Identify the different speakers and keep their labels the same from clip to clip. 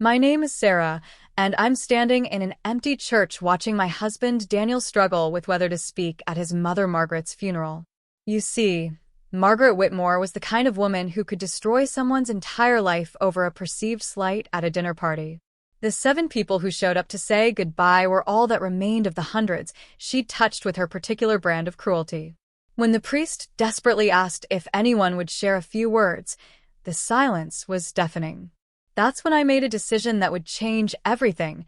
Speaker 1: My name is Sarah, and I'm standing in an empty church watching my husband Daniel struggle with whether to speak at his mother Margaret's funeral. You see, Margaret Whitmore was the kind of woman who could destroy someone's entire life over a perceived slight at a dinner party. The 7 people who showed up to say goodbye were all that remained of the hundreds she'd touched with her particular brand of cruelty. When the priest desperately asked if anyone would share a few words, the silence was deafening. That's when I made a decision that would change everything.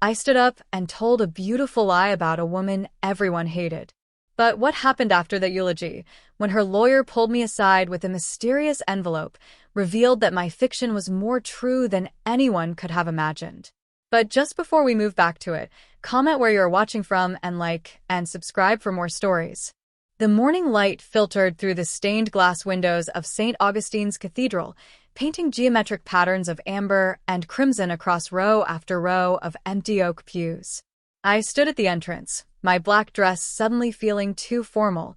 Speaker 1: I stood up and told a beautiful lie about a woman everyone hated. But what happened after the eulogy, when her lawyer pulled me aside with a mysterious envelope, revealed that my fiction was more true than anyone could have imagined. But just before we move back to it, comment where you're watching from and like and subscribe for more stories. The morning light filtered through the stained glass windows of St. Augustine's Cathedral, painting geometric patterns of amber and crimson across row after row of empty oak pews. I stood at the entrance, my black dress suddenly feeling too formal,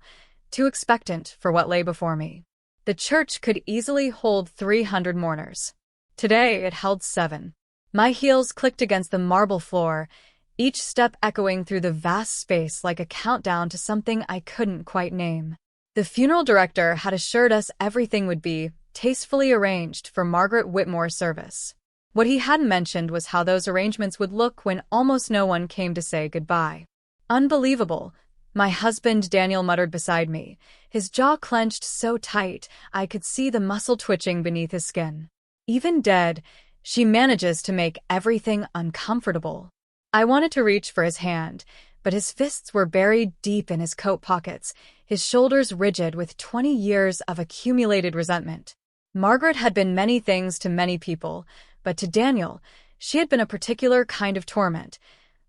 Speaker 1: too expectant for what lay before me. The church could easily hold 300 mourners. Today it held 7. My heels clicked against the marble floor, each step echoing through the vast space like a countdown to something I couldn't quite name. The funeral director had assured us everything would be tastefully arranged for Margaret Whitmore's service. What he hadn't mentioned was how those arrangements would look when almost no one came to say goodbye. Unbelievable, my husband Daniel muttered beside me, his jaw clenched so tight I could see the muscle twitching beneath his skin. Even dead, she manages to make everything uncomfortable. I wanted to reach for his hand, but his fists were buried deep in his coat pockets, his shoulders rigid with 20 years of accumulated resentment. Margaret had been many things to many people, but to Daniel, she had been a particular kind of torment.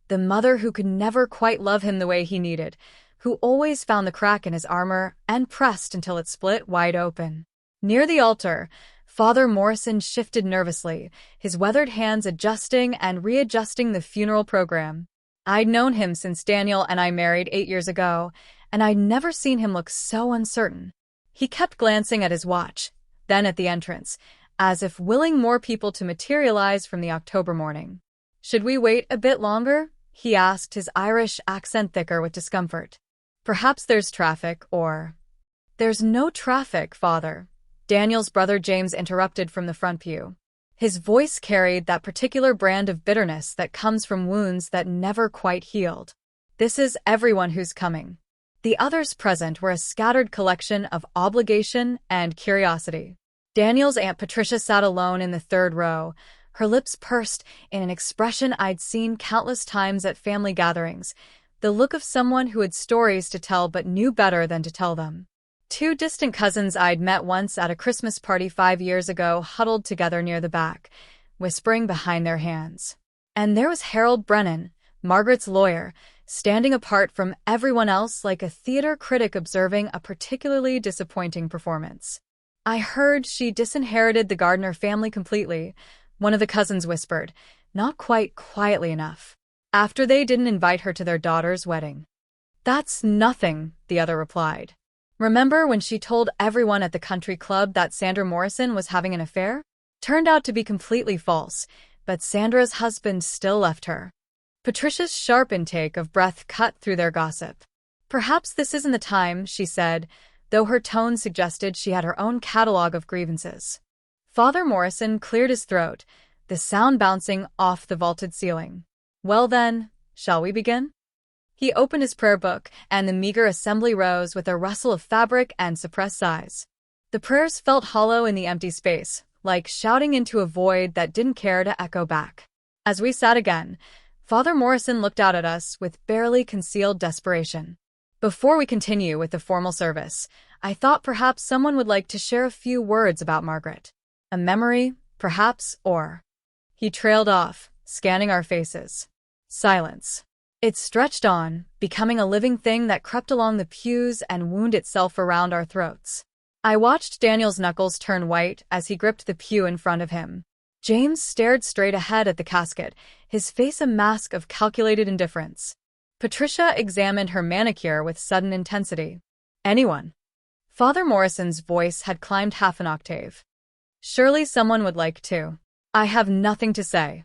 Speaker 1: The mother who could never quite love him the way he needed, who always found the crack in his armor and pressed until it split wide open. Near the altar, Father Morrison shifted nervously, his weathered hands adjusting and readjusting the funeral program. I'd known him since Daniel and I married 8 years ago, and I'd never seen him look so uncertain. He kept glancing at his watch, then at the entrance, as if willing more people to materialize from the October morning. "Should we wait a bit longer?" he asked, his Irish accent thicker with discomfort. "Perhaps there's traffic, or—" "There's no traffic, Father," Daniel's brother James interrupted from the front pew. His voice carried that particular brand of bitterness that comes from wounds that never quite healed. "This is everyone who's coming." The others present were a scattered collection of obligation and curiosity. Daniel's Aunt Patricia sat alone in the 3rd row, her lips pursed in an expression I'd seen countless times at family gatherings, the look of someone who had stories to tell but knew better than to tell them. 2 distant cousins I'd met once at a Christmas party 5 years ago huddled together near the back, whispering behind their hands. And there was Harold Brennan, Margaret's lawyer, standing apart from everyone else like a theater critic observing a particularly disappointing performance. "I heard she disinherited the Gardner family completely," one of the cousins whispered, not quite quietly enough, "after they didn't invite her to their daughter's wedding." "That's nothing," the other replied. "Remember when she told everyone at the country club that Sandra Morrison was having an affair? Turned out to be completely false, but Sandra's husband still left her." Patricia's sharp intake of breath cut through their gossip. "Perhaps this isn't the time," she said, though her tone suggested she had her own catalog of grievances. Father Morrison cleared his throat, the sound bouncing off the vaulted ceiling. "Well then, shall we begin?" He opened his prayer book, and the meager assembly rose with a rustle of fabric and suppressed sighs. The prayers felt hollow in the empty space, like shouting into a void that didn't care to echo back. As we sat again, Father Morrison looked out at us with barely concealed desperation. "Before we continue with the formal service, I thought perhaps someone would like to share a few words about Margaret. A memory, perhaps, or—" He trailed off, scanning our faces. Silence. It stretched on, becoming a living thing that crept along the pews and wound itself around our throats. I watched Daniel's knuckles turn white as he gripped the pew in front of him. James stared straight ahead at the casket, his face a mask of calculated indifference. Patricia examined her manicure with sudden intensity. "Anyone?" Father Morrison's voice had climbed half an octave. "Surely someone would like to." I have nothing to say.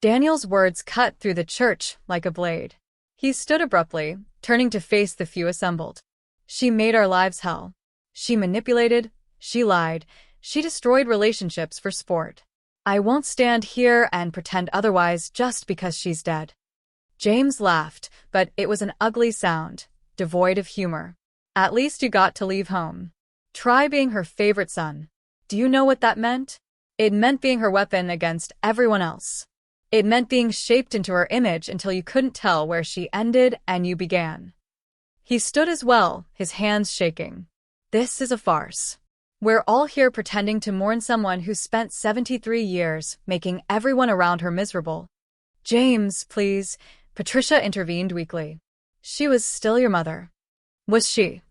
Speaker 1: Daniel's words cut through the church like a blade. He stood abruptly, turning to face the few assembled. She made our lives hell. She manipulated, she lied, she destroyed relationships for sport. I won't stand here and pretend otherwise just because she's dead. James laughed, but it was an ugly sound, devoid of humor. At least you got to leave home. Try being her favorite son. Do you know what that meant? It meant being her weapon against everyone else. It meant being shaped into her image until you couldn't tell where she ended and you began. He stood as well, his hands shaking. This is a farce. We're all here pretending to mourn someone who spent 73 years making everyone around her miserable. James, please, Patricia intervened weakly. She was still your mother. Was she?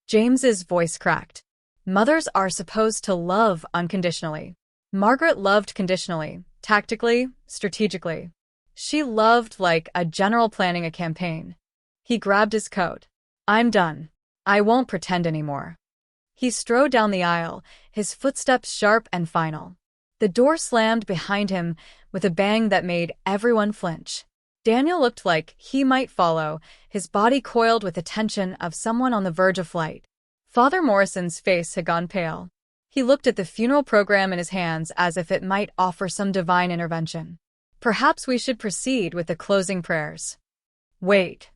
Speaker 1: James's voice cracked. Mothers are supposed to love unconditionally. Margaret loved conditionally, tactically, strategically. She loved like a general planning a campaign. He grabbed his coat. I'm done. I won't pretend anymore. He strode down the aisle, his footsteps sharp and final. The door slammed behind him with a bang that made everyone flinch. Daniel looked like he might follow, his body coiled with the tension of someone on the verge of flight. Father Morrison's face had gone pale. He looked at the funeral program in his hands as if it might offer some divine intervention. Perhaps we should proceed with the closing prayers. Wait.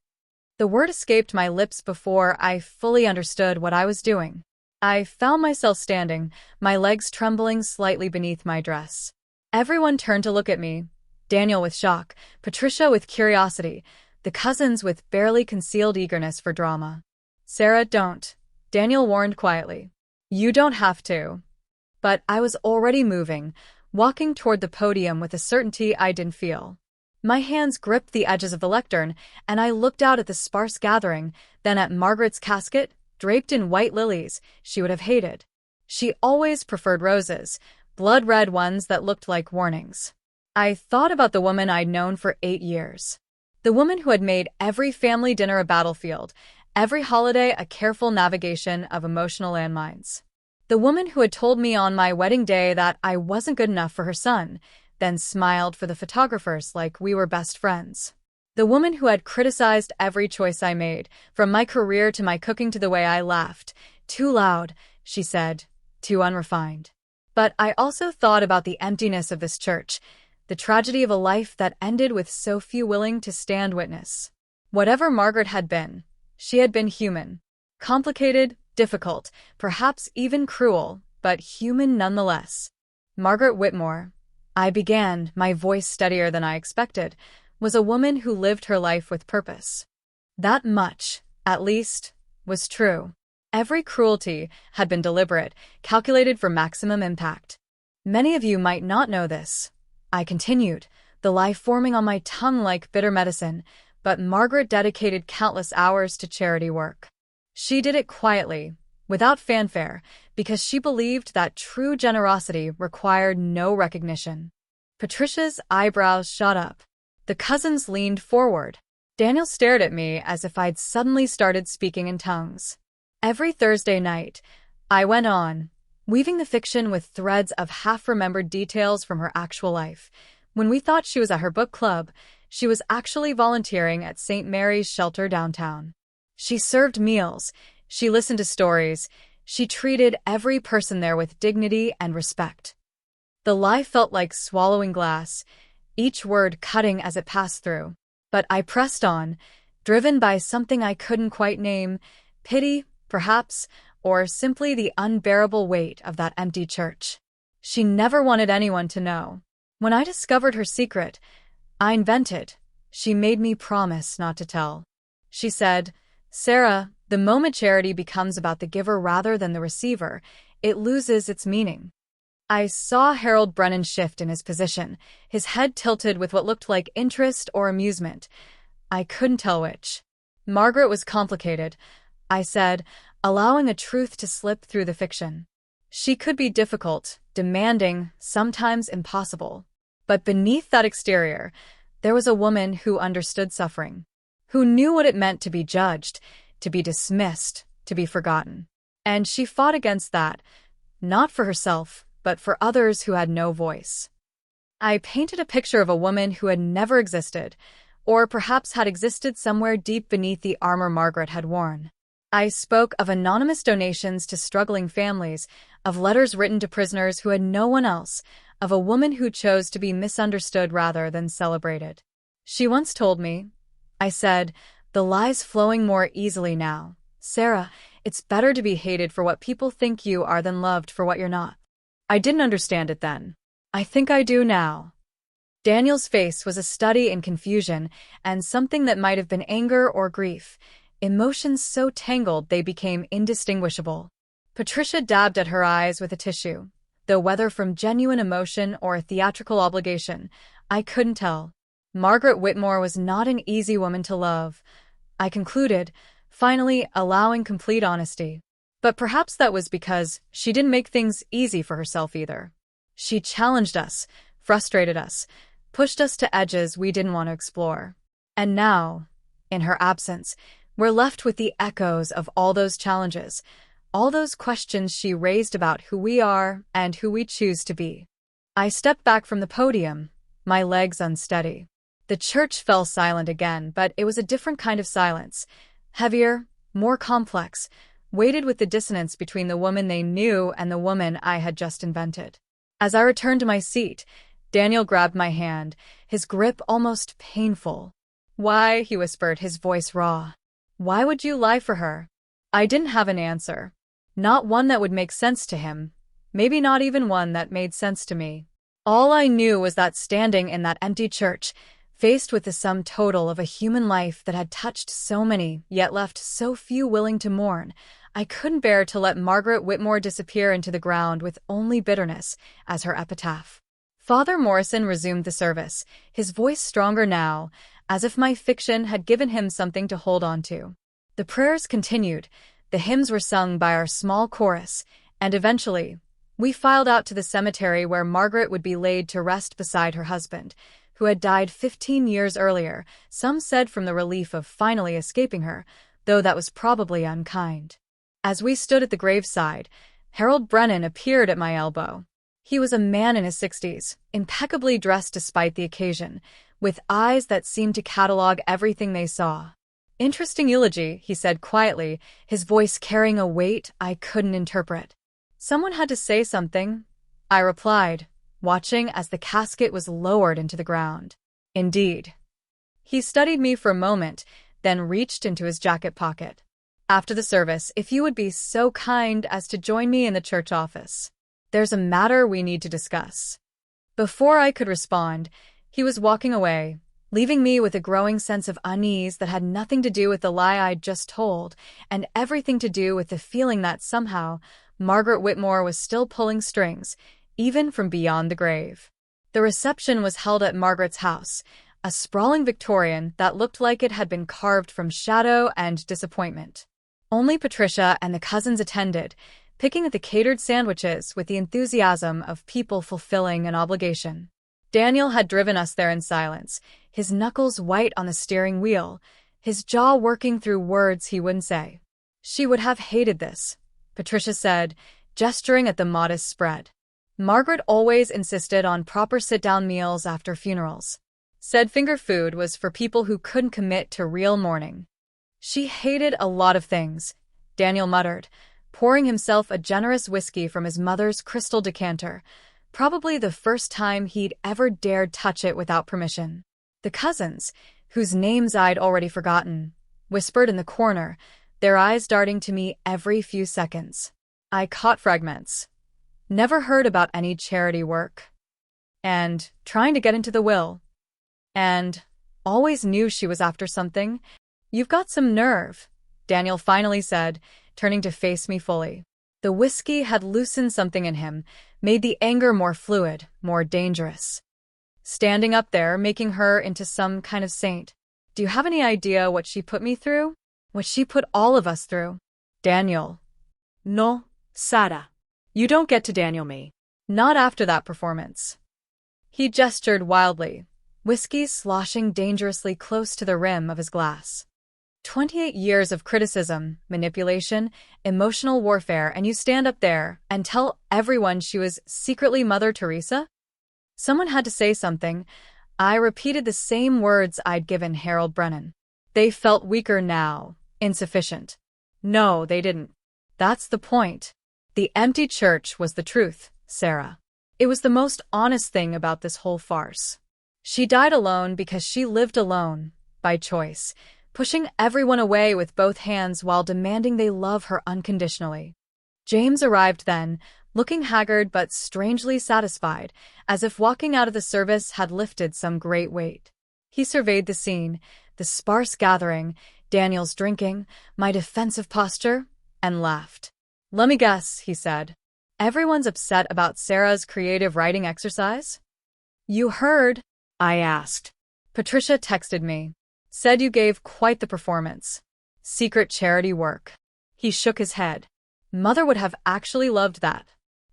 Speaker 1: The word escaped my lips before I fully understood what I was doing. I found myself standing, my legs trembling slightly beneath my dress. Everyone turned to look at me, Daniel with shock, Patricia with curiosity, the cousins with barely concealed eagerness for drama. Sarah, don't. Daniel warned quietly. You don't have to. But I was already moving, walking toward the podium with a certainty I didn't feel. My hands gripped the edges of the lectern, and I looked out at the sparse gathering, then at Margaret's casket, draped in white lilies she would have hated. She always preferred roses, blood-red ones that looked like warnings. I thought about the woman I'd known for 8 years. The woman who had made every family dinner a battlefield, every holiday a careful navigation of emotional landmines. The woman who had told me on my wedding day that I wasn't good enough for her son, then smiled for the photographers like we were best friends. The woman who had criticized every choice I made, from my career to my cooking to the way I laughed. Too loud, she said, too unrefined. But I also thought about the emptiness of this church, the tragedy of a life that ended with so few willing to stand witness. Whatever Margaret had been, she had been human. Complicated, difficult, perhaps even cruel, but human nonetheless. Margaret Whitmore, I began, my voice steadier than I expected, was a woman who lived her life with purpose. That much, at least, was true. Every cruelty had been deliberate, calculated for maximum impact. Many of you might not know this. I continued, the lie forming on my tongue like bitter medicine, but Margaret dedicated countless hours to charity work. She did it quietly, without fanfare, because she believed that true generosity required no recognition. Patricia's eyebrows shot up. The cousins leaned forward. Daniel stared at me as if I'd suddenly started speaking in tongues. Every Thursday night, I went on, weaving the fiction with threads of half-remembered details from her actual life. When we thought she was at her book club, she was actually volunteering at St. Mary's Shelter downtown. She served meals, she listened to stories, she treated every person there with dignity and respect. The lie felt like swallowing glass, each word cutting as it passed through. But I pressed on, driven by something I couldn't quite name, pity, perhaps, or simply the unbearable weight of that empty church. She never wanted anyone to know. When I discovered her secret, I invented. She made me promise not to tell. She said, Sarah, the moment charity becomes about the giver rather than the receiver, it loses its meaning. I saw Harold Brennan shift in his position, his head tilted with what looked like interest or amusement. I couldn't tell which. Margaret was complicated, I said, allowing the truth to slip through the fiction. She could be difficult, demanding, sometimes impossible. But beneath that exterior, there was a woman who understood suffering, who knew what it meant to be judged, to be dismissed, to be forgotten. And she fought against that, not for herself, but for others who had no voice. I painted a picture of a woman who had never existed, or perhaps had existed somewhere deep beneath the armor Margaret had worn. I spoke of anonymous donations to struggling families, of letters written to prisoners who had no one else, of a woman who chose to be misunderstood rather than celebrated. She once told me, I said, the lie's flowing more easily now. Sarah, it's better to be hated for what people think you are than loved for what you're not. I didn't understand it then. I think I do now. Daniel's face was a study in confusion and something that might have been anger or grief, emotions so tangled they became indistinguishable. Patricia dabbed at her eyes with a tissue, though whether from genuine emotion or a theatrical obligation, I couldn't tell. Margaret Whitmore was not an easy woman to love, I concluded, finally allowing complete honesty. But perhaps that was because she didn't make things easy for herself either. She challenged us, frustrated us, pushed us to edges we didn't want to explore. And now, in her absence, we're left with the echoes of all those challenges, all those questions she raised about who we are and who we choose to be. I stepped back from the podium, my legs unsteady. The church fell silent again, but it was a different kind of silence, heavier, more complex, weighted with the dissonance between the woman they knew and the woman I had just invented. As I returned to my seat, Daniel grabbed my hand, his grip almost painful. Why, he whispered, his voice raw. Why would you lie for her? I didn't have an answer. Not one that would make sense to him, maybe not even one that made sense to me. All I knew was that standing in that empty church, faced with the sum total of a human life that had touched so many, yet left so few willing to mourn, I couldn't bear to let Margaret Whitmore disappear into the ground with only bitterness as her epitaph. Father Morrison resumed the service, his voice stronger now, as if my fiction had given him something to hold on to. The prayers continued, the hymns were sung by our small chorus, and eventually, we filed out to the cemetery where Margaret would be laid to rest beside her husband, who had died 15 years earlier, some said from the relief of finally escaping her, though that was probably unkind. As we stood at the graveside, Harold Brennan appeared at my elbow. He was a man in his 60s, impeccably dressed despite the occasion, with eyes that seemed to catalog everything they saw. Interesting eulogy, he said quietly, his voice carrying a weight I couldn't interpret. Someone had to say something, I replied, watching as the casket was lowered into the ground. Indeed. He studied me for a moment, then reached into his jacket pocket. After the service, if you would be so kind as to join me in the church office. There's a matter we need to discuss. Before I could respond, he was walking away, leaving me with a growing sense of unease that had nothing to do with the lie I'd just told, and everything to do with the feeling that somehow Margaret Whitmore was still pulling strings, even from beyond the grave. The reception was held at Margaret's house, a sprawling Victorian that looked like it had been carved from shadow and disappointment. Only Patricia and the cousins attended, picking at the catered sandwiches with the enthusiasm of people fulfilling an obligation. Daniel had driven us there in silence, his knuckles white on the steering wheel, his jaw working through words he wouldn't say. She would have hated this, Patricia said, gesturing at the modest spread. Margaret always insisted on proper sit-down meals after funerals. Said finger food was for people who couldn't commit to real mourning. She hated a lot of things, Daniel muttered, pouring himself a generous whiskey from his mother's crystal decanter, probably the first time he'd ever dared touch it without permission. The cousins, whose names I'd already forgotten, whispered in the corner, their eyes darting to me every few seconds. I caught fragments. Never heard about any charity work. And trying to get into the will. And always knew she was after something. You've got some nerve, Daniel finally said, turning to face me fully. The whiskey had loosened something in him, made the anger more fluid, more dangerous. Standing up there, making her into some kind of saint. Do you have any idea what she put me through? What she put all of us through? Daniel. No, Sarah. You don't get to Daniel me. Not after that performance. He gestured wildly, whiskey sloshing dangerously close to the rim of his glass. 28 years of criticism, manipulation, emotional warfare, and you stand up there and tell everyone she was secretly Mother Teresa? Someone had to say something. I repeated the same words I'd given Harold Brennan. They felt weaker now, insufficient. No, they didn't. That's the point. The empty church was the truth, Sarah. It was the most honest thing about this whole farce. She died alone because she lived alone, by choice, pushing everyone away with both hands while demanding they love her unconditionally. James arrived then, looking haggard but strangely satisfied, as if walking out of the service had lifted some great weight. He surveyed the scene, the sparse gathering, Daniel's drinking, my defensive posture, and laughed. "Let me guess," he said. "Everyone's upset about Sarah's creative writing exercise?" "You heard?" I asked. "Patricia texted me. Said you gave quite the performance. Secret charity work." He shook his head. Mother would have actually loved that.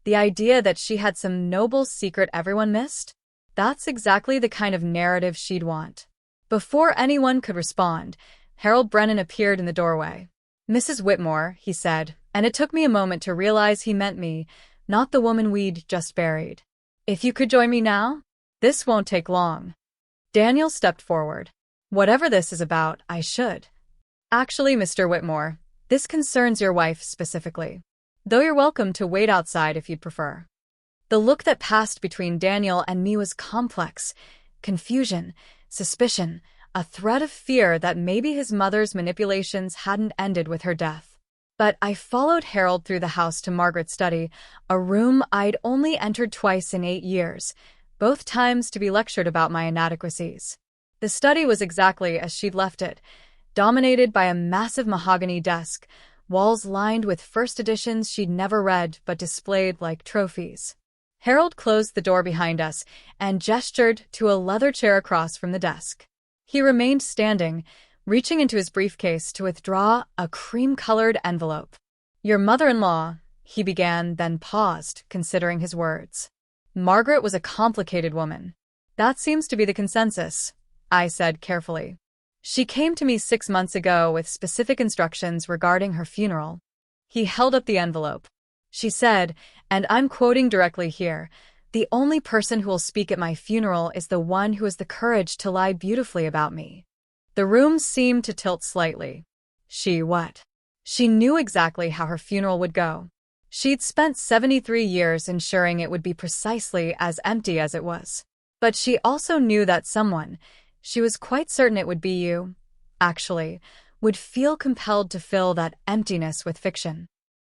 Speaker 1: The idea that she had some noble secret everyone missed? That's exactly the kind of narrative she'd want. Before anyone could respond, Harold Brennan appeared in the doorway. "Mrs. Whitmore," he said, and it took me a moment to realize he meant me, not the woman we'd just buried. "If you could join me now? This won't take long." Daniel stepped forward. "Whatever this is about, I should." "Actually, Mr. Whitmore, this concerns your wife specifically. Though you're welcome to wait outside if you'd prefer." The look that passed between Daniel and me was complex. Confusion, suspicion, a thread of fear that maybe his mother's manipulations hadn't ended with her death. But I followed Harold through the house to Margaret's study, a room I'd only entered twice in 8 years, both times to be lectured about my inadequacies. The study was exactly as she'd left it, dominated by a massive mahogany desk, walls lined with first editions she'd never read but displayed like trophies. Harold closed the door behind us and gestured to a leather chair across from the desk. He remained standing, reaching into his briefcase to withdraw a cream-colored envelope. "Your mother-in-law," he began, then paused, considering his words. "Margaret was a complicated woman. That seems to be the consensus," I said carefully. "She came to me 6 months ago with specific instructions regarding her funeral." He held up the envelope. "She said, and I'm quoting directly here, 'The only person who will speak at my funeral is the one who has the courage to lie beautifully about me.'" The room seemed to tilt slightly. What? She knew exactly how her funeral would go. She'd spent 73 years ensuring it would be precisely as empty as it was. But she also knew that someone, she was quite certain it would be you, actually, would feel compelled to fill that emptiness with fiction.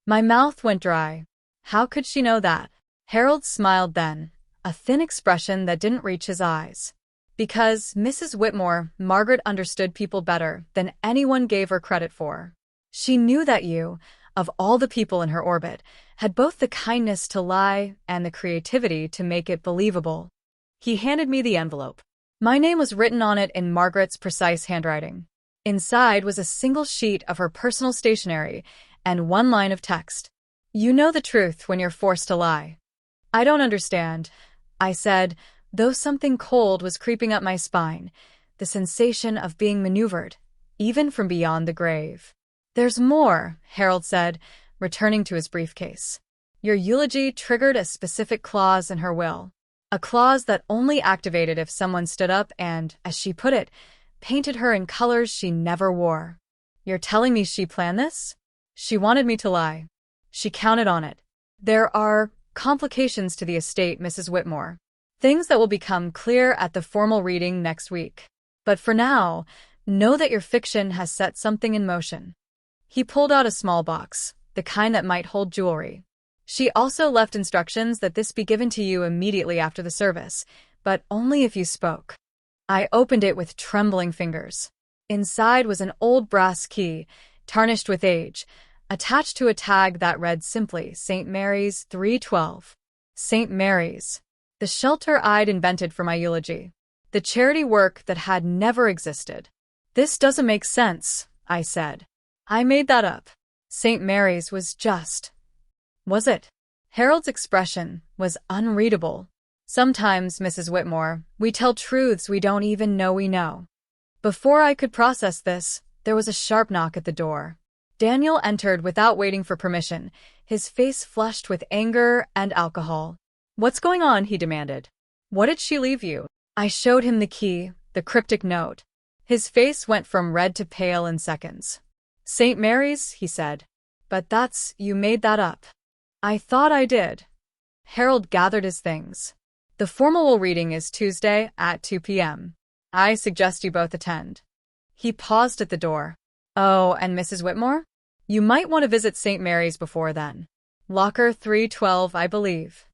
Speaker 1: My mouth went dry. How could she know that? Harold smiled then, a thin expression that didn't reach his eyes. "Because, Mrs. Whitmore, Margaret understood people better than anyone gave her credit for. She knew that you, of all the people in her orbit, had both the kindness to lie and the creativity to make it believable." He handed me the envelope. My name was written on it in Margaret's precise handwriting. Inside was a single sheet of her personal stationery and one line of text. "You know the truth when you're forced to lie." "I don't understand," I said, though something cold was creeping up my spine, the sensation of being maneuvered, even from beyond the grave. "There's more," Harold said, returning to his briefcase. "Your eulogy triggered a specific clause in her will. A clause that only activated if someone stood up and, as she put it, painted her in colors she never wore. You're telling me she planned this? She wanted me to lie. She counted on it. There are complications to the estate, Mrs. Whitmore. Things that will become clear at the formal reading next week. But for now, know that your fiction has set something in motion." He pulled out a small box, the kind that might hold jewelry. "She also left instructions that this be given to you immediately after the service, but only if you spoke." I opened it with trembling fingers. Inside was an old brass key, tarnished with age, attached to a tag that read simply, "St. Mary's 312. St. Mary's. The shelter I'd invented for my eulogy. The charity work that had never existed. "This doesn't make sense," I said. "I made that up. St. Mary's was just..." "Was it?" Harold's expression was unreadable. "Sometimes, Mrs. Whitmore, we tell truths we don't even know we know." Before I could process this, there was a sharp knock at the door. Daniel entered without waiting for permission, his face flushed with anger and alcohol. "What's going on?" he demanded. What did she leave you? I showed him the key, the cryptic note. His face went from red to pale in seconds. St. Mary's, he said. But you made that up. I thought I did. Harold gathered his things. The formal reading is Tuesday at 2 p.m. I suggest you both attend. He paused at the door. Oh, and Mrs. Whitmore? You might want to visit St. Mary's before then. Locker 312, I believe.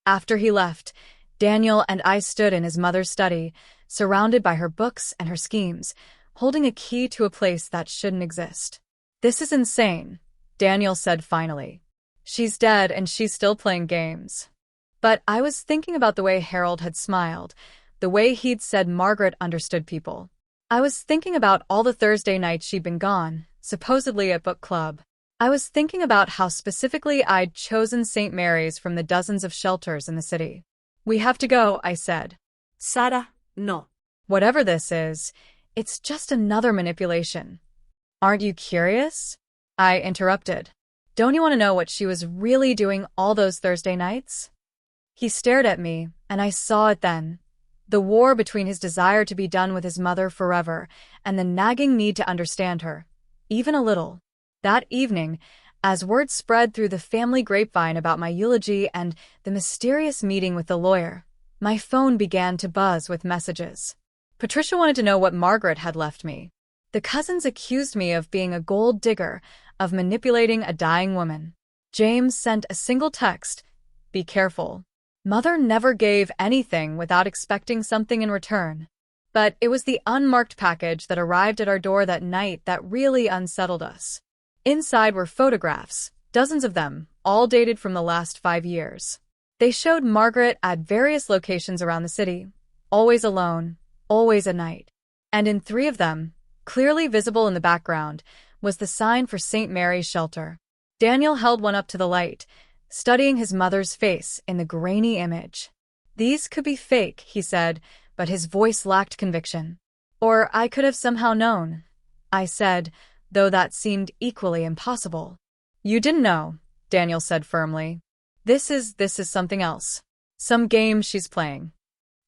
Speaker 1: After he left, Daniel and I stood in his mother's study, surrounded by her books and her schemes, holding a key to a place that shouldn't exist. This is insane, Daniel said finally. She's dead and she's still playing games. But I was thinking about the way Harold had smiled, the way he'd said Margaret understood people. I was thinking about all the Thursday nights she'd been gone, supposedly at book club. I was thinking about how specifically I'd chosen St. Mary's from the dozens of shelters in the city. We have to go, I said.
Speaker 2: Sarah, no.
Speaker 1: Whatever this is, it's just another manipulation. Aren't you curious? I interrupted. Don't you want to know what she was really doing all those Thursday nights? He stared at me, and I saw it then. The war between his desire to be done with his mother forever and the nagging need to understand her, even a little. That evening, as word spread through the family grapevine about my eulogy and the mysterious meeting with the lawyer, my phone began to buzz with messages. Patricia wanted to know what Margaret had left me. The cousins accused me of being a gold digger, of manipulating a dying woman. James sent a single text, "Be careful." Mother never gave anything without expecting something in return. But it was the unmarked package that arrived at our door that night that really unsettled us. Inside were photographs, dozens of them, all dated from the last 5 years. They showed Margaret at various locations around the city, always alone, always at night. And in 3 of them, clearly visible in the background, was the sign for St. Mary's Shelter. Daniel held one up to the light, studying his mother's face in the grainy image. These could be fake, he said, but his voice lacked conviction. Or I could have somehow known, I said, though that seemed equally impossible. You didn't know, Daniel said firmly. This is something else. Some game she's playing.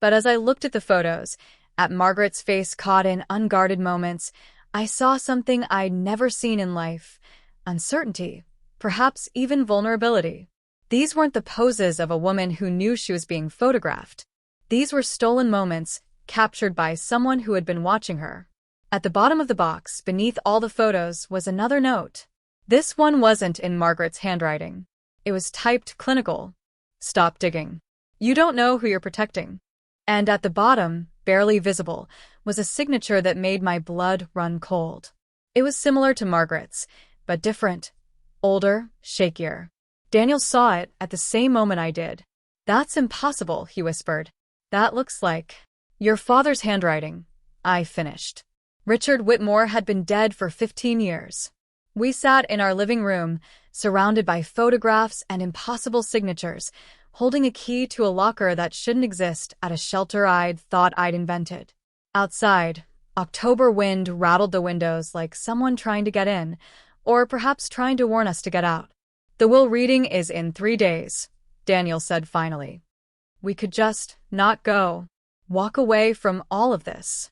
Speaker 1: But as I looked at the photos, at Margaret's face caught in unguarded moments, I saw something I'd never seen in life. Uncertainty. Perhaps even vulnerability. These weren't the poses of a woman who knew she was being photographed. These were stolen moments, captured by someone who had been watching her. At the bottom of the box, beneath all the photos, was another note. This one wasn't in Margaret's handwriting. It was typed clinical. Stop digging. You don't know who you're protecting. And at the bottom, barely visible, was a signature that made my blood run cold. It was similar to Margaret's, but different. Older, shakier. Daniel saw it at the same moment I did. That's impossible, he whispered. That looks like your father's handwriting. I finished. Richard Whitmore had been dead for 15 years. We sat in our living room, surrounded by photographs and impossible signatures, holding a key to a locker that shouldn't exist at a shelter I'd thought I'd invented. Outside, October wind rattled the windows like someone trying to get in, or perhaps trying to warn us to get out. The will reading is in 3 days, Daniel said finally. We could just not go, walk away from all of this.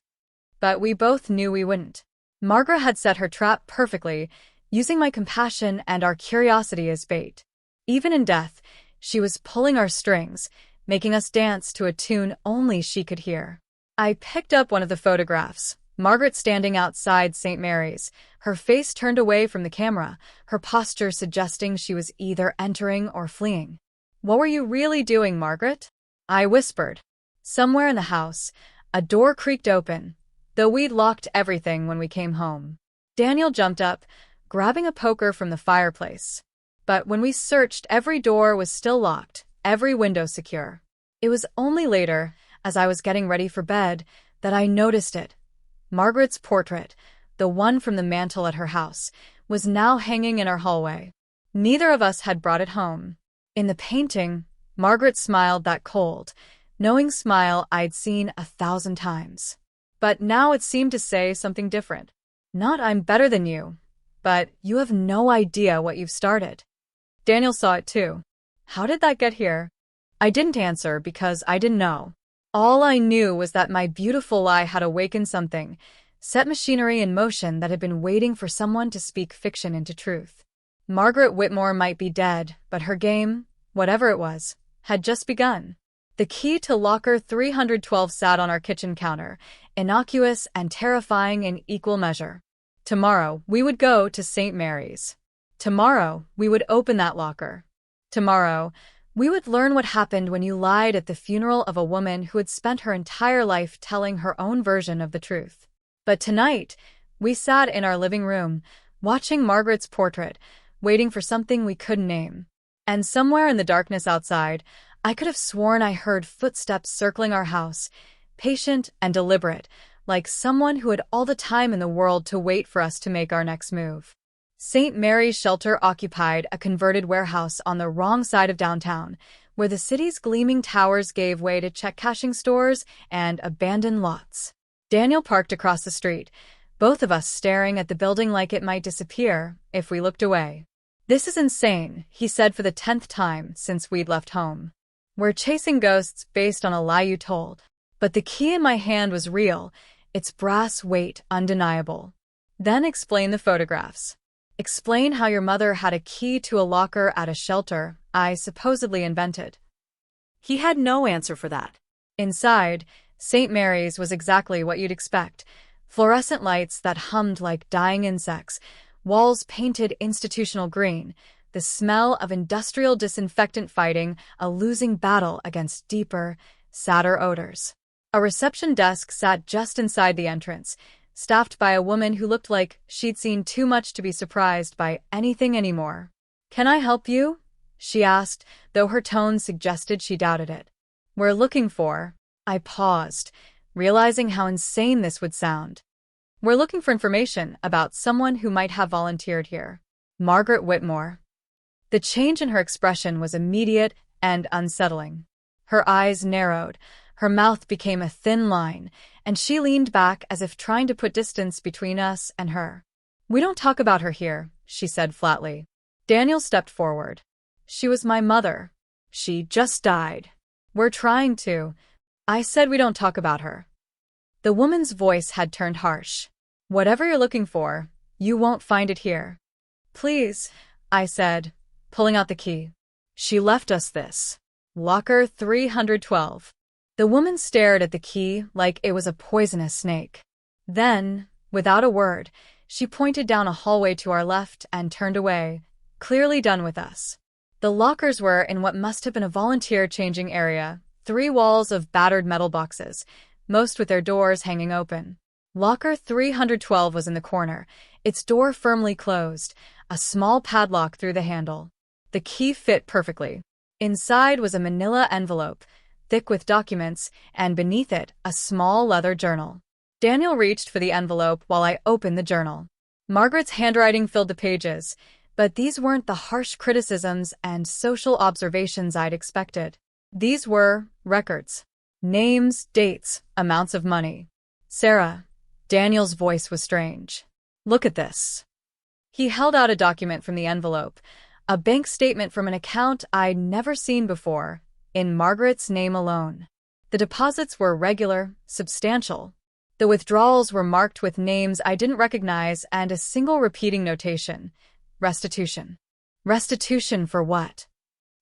Speaker 1: But we both knew we wouldn't. Margaret had set her trap perfectly, using my compassion and our curiosity as bait. Even in death, she was pulling our strings, making us dance to a tune only she could hear. I picked up one of the photographs, Margaret standing outside St. Mary's, her face turned away from the camera, her posture suggesting she was either entering or fleeing. What were you really doing, Margaret? I whispered. Somewhere in the house, a door creaked open, though we'd locked everything when we came home. Daniel jumped up, grabbing a poker from the fireplace. But when we searched, every door was still locked, every window secure. It was only later, as I was getting ready for bed, that I noticed it. Margaret's portrait, the one from the mantel at her house, was now hanging in our hallway. Neither of us had brought it home. In the painting, Margaret smiled that cold, knowing smile I'd seen 1,000 times. But now it seemed to say something different. Not I'm better than you, but you have no idea what you've started. Daniel saw it too. How did that get here? I didn't answer because I didn't know. All I knew was that my beautiful lie had awakened something, set machinery in motion that had been waiting for someone to speak fiction into truth. Margaret Whitmore might be dead, but her game, whatever it was, had just begun. The key to locker 312 sat on our kitchen counter, innocuous and terrifying in equal measure. Tomorrow, we would go to St. Mary's. Tomorrow, we would open that locker. Tomorrow, we would learn what happened when you lied at the funeral of a woman who had spent her entire life telling her own version of the truth. But tonight, we sat in our living room, watching Margaret's portrait, waiting for something we couldn't name. And somewhere in the darkness outside, I could have sworn I heard footsteps circling our house, patient and deliberate, like someone who had all the time in the world to wait for us to make our next move. St. Mary's Shelter occupied a converted warehouse on the wrong side of downtown, where the city's gleaming towers gave way to check-cashing stores and abandoned lots. Daniel parked across the street, both of us staring at the building like it might disappear if we looked away. "This is insane," he said for the 10th time since we'd left home. "We're chasing ghosts based on a lie you told." But the key in my hand was real, its brass weight undeniable. "Then explain the photographs. Explain how your mother had a key to a locker at a shelter I supposedly invented."
Speaker 2: He had no answer for that.
Speaker 1: Inside, St. Mary's was exactly what you'd expect. Fluorescent lights that hummed like dying insects, walls painted institutional green, the smell of industrial disinfectant fighting a losing battle against deeper, sadder odors. A reception desk sat just inside the entrance, staffed by a woman who looked like she'd seen too much to be surprised by anything anymore. "Can I help you?" she asked, though her tone suggested she doubted it. "We're looking for—" I paused, realizing how insane this would sound. "We're looking for information about someone who might have volunteered here. Margaret Whitmore." The change in her expression was immediate and unsettling. Her eyes narrowed, her mouth became a thin line, and she leaned back as if trying to put distance between us and her. "We don't talk about her here," she said flatly. Daniel stepped forward. "She was my mother. She just died. We're trying to—" I said, "We don't talk about her." The woman's voice had turned harsh. "Whatever you're looking for, you won't find it here." "Please," I said, pulling out the key. "She left us this. Locker 312. The woman stared at the key like it was a poisonous snake. Then, without a word, she pointed down a hallway to our left and turned away, clearly done with us. The lockers were in what must have been a volunteer changing area, 3 walls of battered metal boxes, most with their doors hanging open. Locker 312 was in the corner, its door firmly closed, a small padlock through the handle. The key fit perfectly. Inside was a manila envelope, thick with documents, and beneath it, a small leather journal. Daniel reached for the envelope while I opened the journal. Margaret's handwriting filled the pages, but these weren't the harsh criticisms and social observations I'd expected. These were records. Names, dates, amounts of money. "Sarah." Daniel's voice was strange. "Look at this." He held out a document from the envelope, a bank statement from an account I'd never seen before, in Margaret's name alone. The deposits were regular, substantial. The withdrawals were marked with names I didn't recognize and a single repeating notation: restitution. Restitution for what?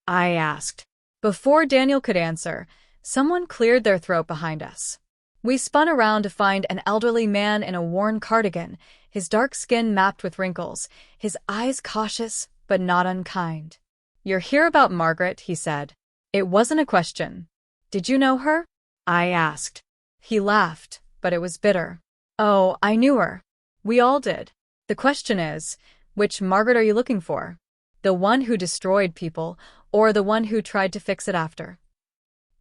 Speaker 1: I asked. Before Daniel could answer, someone cleared their throat behind us. We spun around to find an elderly man in a worn cardigan, his dark skin mapped with wrinkles, his eyes cautious but not unkind. "You're here about Margaret," he said. It wasn't a question. "Did you know her?" I asked. He laughed, but it was bitter. "Oh, I knew her. We all did. The question is, which Margaret are you looking for? The one who destroyed people, or the one who tried to fix it after?"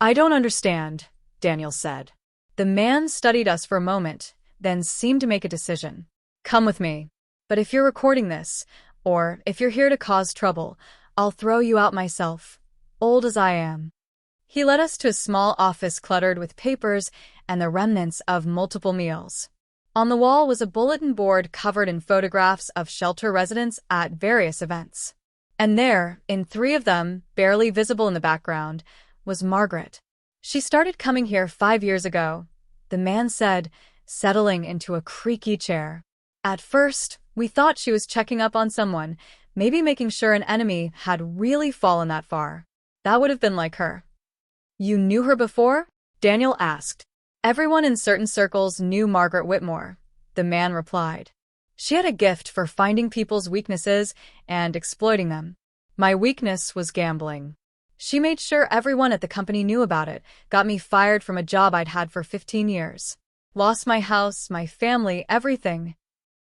Speaker 1: "I don't understand," Daniel said. The man studied us for a moment, then seemed to make a decision. "Come with me. But if you're recording this, or if you're here to cause trouble, I'll throw you out myself, old as I am." He led us to a small office cluttered with papers and the remnants of multiple meals. On the wall was a bulletin board covered in photographs of shelter residents at various events. And there, in 3 of them, barely visible in the background, was Margaret. She started coming here 5 years ago, the man said, settling into a creaky chair. At first, we thought she was checking up on someone, maybe making sure an enemy had really fallen that far. That would have been like her. You knew her before? Daniel asked. Everyone in certain circles knew Margaret Whitmore, the man replied. She had a gift for finding people's weaknesses and exploiting them. My weakness was gambling. She made sure everyone at the company knew about it, got me fired from a job I'd had for 15 years. Lost my house, my family, everything.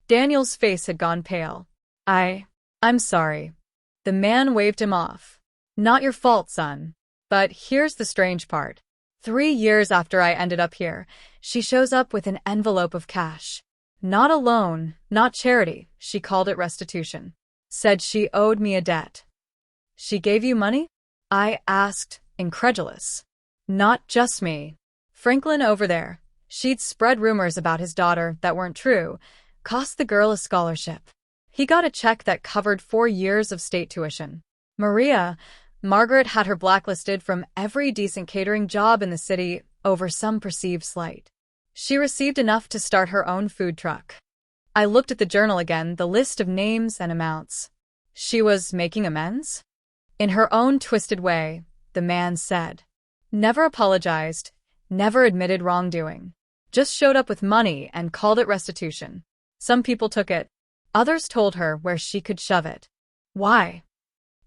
Speaker 1: Daniel's face had gone pale. I'm sorry. The man waved him off. Not your fault, son. But here's the strange part. 3 years after I ended up here, she shows up with an envelope of cash. Not a loan, not charity, she called it restitution. Said she owed me a debt. She gave you money? I asked, incredulous. Not just me. Franklin over there. She'd spread rumors about his daughter that weren't true, cost the girl a scholarship. He got a check that covered 4 years of state tuition. Margaret had her blacklisted from every decent catering job in the city over some perceived slight. She received enough to start her own food truck. I looked at the journal again, the list of names and amounts. She was making amends? In her own twisted way, the man said. Never apologized, never admitted wrongdoing. Just showed up with money and called it restitution. Some people took it. Others told her where she could shove it. Why?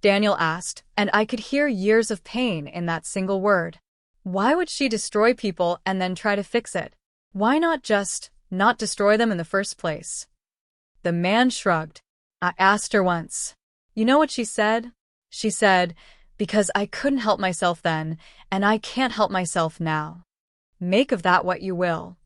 Speaker 1: Daniel asked, and I could hear years of pain in that single word. Why would she destroy people and then try to fix it? Why not just not destroy them in the first place? The man shrugged. I asked her once. You know what she said? She said, because I couldn't help myself then, and I can't help myself now. Make of that what you will.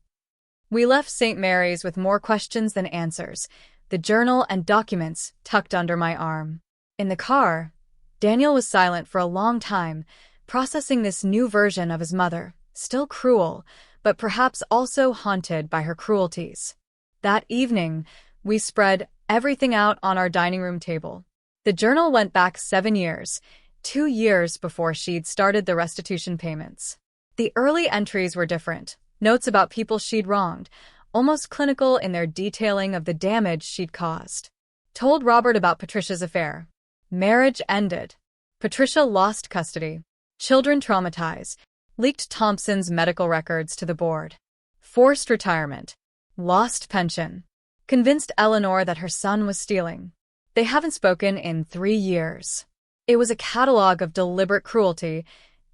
Speaker 1: We left St. Mary's with more questions than answers, the journal and documents tucked under my arm. In the car, Daniel was silent for a long time, processing this new version of his mother, still cruel, but perhaps also haunted by her cruelties. That evening, we spread everything out on our dining room table. The journal went back 7 years, 2 years before she'd started the restitution payments. The early entries were different, notes about people she'd wronged, almost clinical in their detailing of the damage she'd caused. Told Robert about Patricia's affair. Marriage ended. Patricia lost custody. Children traumatized. Leaked Thompson's medical records to the board. Forced retirement. Lost pension. Convinced Eleanor that her son was stealing. They haven't spoken in 3 years. It was a catalog of deliberate cruelty,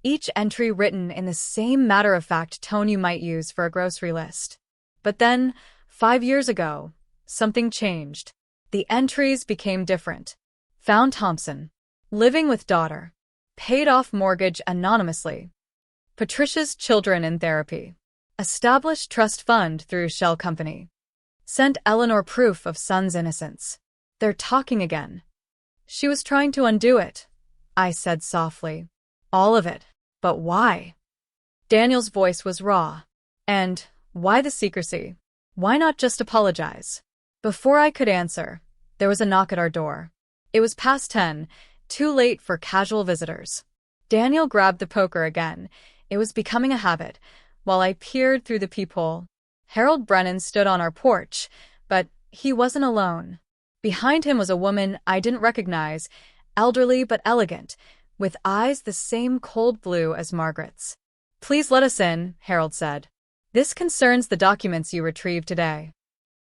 Speaker 1: each entry written in the same matter-of-fact tone you might use for a grocery list. But then, 5 years ago, something changed. The entries became different. Found Thompson. Living with daughter. Paid off mortgage anonymously. Patricia's children in therapy. Established trust fund through shell company. Sent Eleanor proof of son's innocence. They're talking again. She was trying to undo it, I said softly. All of it. But why? Daniel's voice was raw. And why the secrecy? Why not just apologize? Before I could answer, there was a knock at our door. It was past 10, too late for casual visitors. Daniel grabbed the poker again. It was becoming a habit, while I peered through the peephole. Harold Brennan stood on our porch, but he wasn't alone. Behind him was a woman I didn't recognize, elderly but elegant, with eyes the same cold blue as Margaret's. Please let us in, Harold said. This concerns the documents you retrieved today.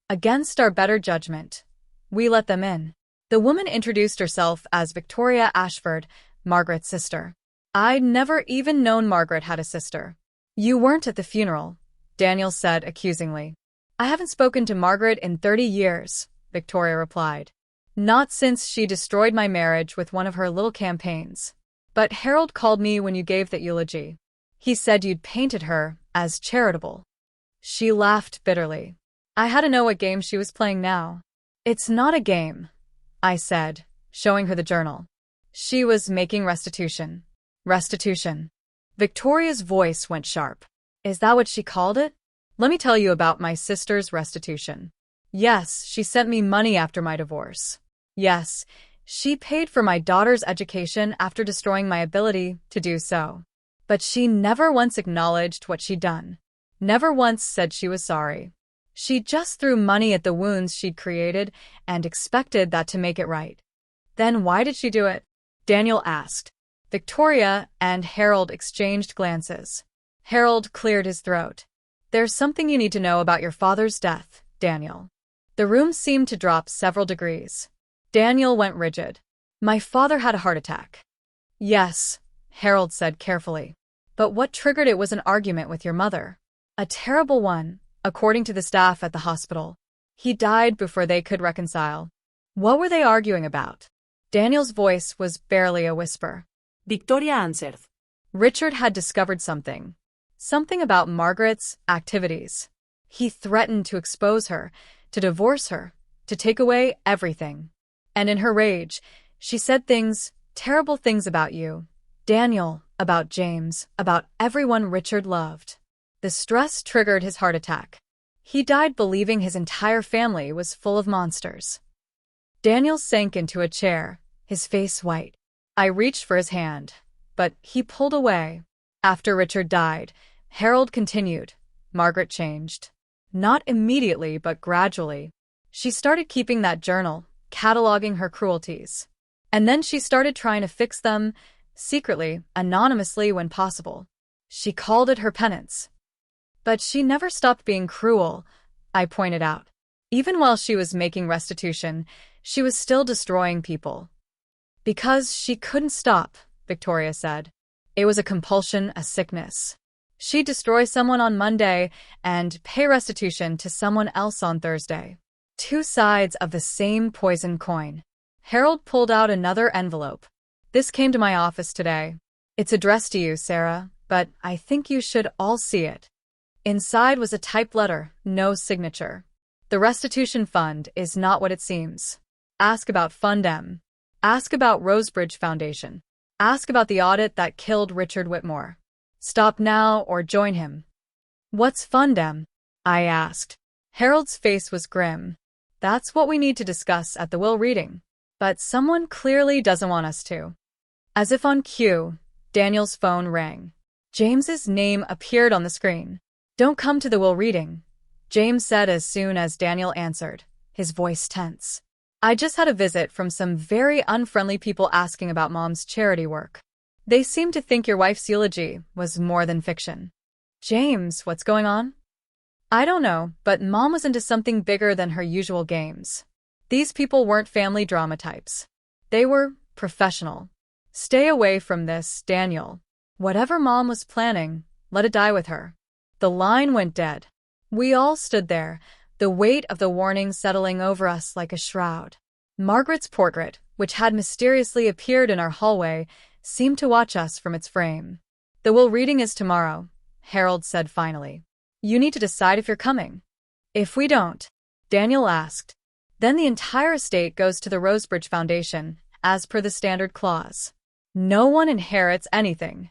Speaker 1: Against our better judgment, we let them in. The woman introduced herself as Victoria Ashford, Margaret's sister. I'd never even known Margaret had a sister. You weren't at the funeral, Daniel said accusingly. I haven't spoken to Margaret in 30 years, Victoria replied. Not since she destroyed my marriage with one of her little campaigns. But Harold called me when you gave that eulogy. He said you'd painted her as charitable. She laughed bitterly. I had to know what game she was playing now. It's not a game, I said, showing her the journal. She was making restitution. Restitution. Victoria's voice went sharp. Is that what she called it? Let me tell you about my sister's restitution. Yes, she sent me money after my divorce. Yes, she paid for my daughter's education after destroying my ability to do so. But she never once acknowledged what she'd done. Never once said she was sorry. She just threw money at the wounds she'd created and expected that to make it right. Then why did she do it? Daniel asked. Victoria and Harold exchanged glances. Harold cleared his throat. There's something you need to know about your father's death, Daniel. The room seemed to drop several degrees. Daniel went rigid. My father had a heart attack. Yes, Harold said carefully. But what triggered it was an argument with your mother. A terrible one, according to the staff at the hospital. He died before they could reconcile. What were they arguing about? Daniel's voice was barely a whisper.
Speaker 2: Victoria answered.
Speaker 1: Richard had discovered something. Something about Margaret's activities. He threatened to expose her, to divorce her, to take away everything. And in her rage, she said things, terrible things about you, Daniel, about James, about everyone Richard loved. The stress triggered his heart attack. He died believing his entire family was full of monsters. Daniel sank into a chair, his face white. I reached for his hand, but he pulled away. After Richard died, Harold continued. Margaret changed. Not immediately, but gradually. She started keeping that journal, cataloging her cruelties. And then she started trying to fix them, secretly, anonymously when possible. She called it her penance. But she never stopped being cruel, I pointed out. Even while she was making restitution, she was still destroying people. Because she couldn't stop, Victoria said. It was a compulsion, a sickness. She'd destroy someone on Monday and pay restitution to someone else on Thursday. Two sides of the same poison coin. Harold pulled out another envelope. This came to my office today. It's addressed to you, Sarah, but I think you should all see it. Inside was a typed letter, no signature. The restitution fund is not what it seems. Ask about Fund M. Ask about Rosebridge Foundation. Ask about the audit that killed Richard Whitmore. Stop now or join him. What's Fund M? I asked. Harold's face was grim. That's what we need to discuss at the will reading. But someone clearly doesn't want us to. As if on cue, Daniel's phone rang. James's name appeared on the screen. Don't come to the will reading, James said as soon as Daniel answered, his voice tense. I just had a visit from some very unfriendly people asking about Mom's charity work. They seem to think your wife's eulogy was more than fiction. James, what's going on? I don't know, but Mom was into something bigger than her usual games. These people weren't family drama types. They were professional. Stay away from this, Daniel. Whatever Mom was planning, let it die with her. The line went dead. We all stood there, the weight of the warning settling over us like a shroud. Margaret's portrait, which had mysteriously appeared in our hallway, seemed to watch us from its frame. The will reading is tomorrow, Harold said finally. You need to decide if you're coming. If we don't, Daniel asked, then the entire estate goes to the Rosebridge Foundation, as per the standard clause. No one inherits anything.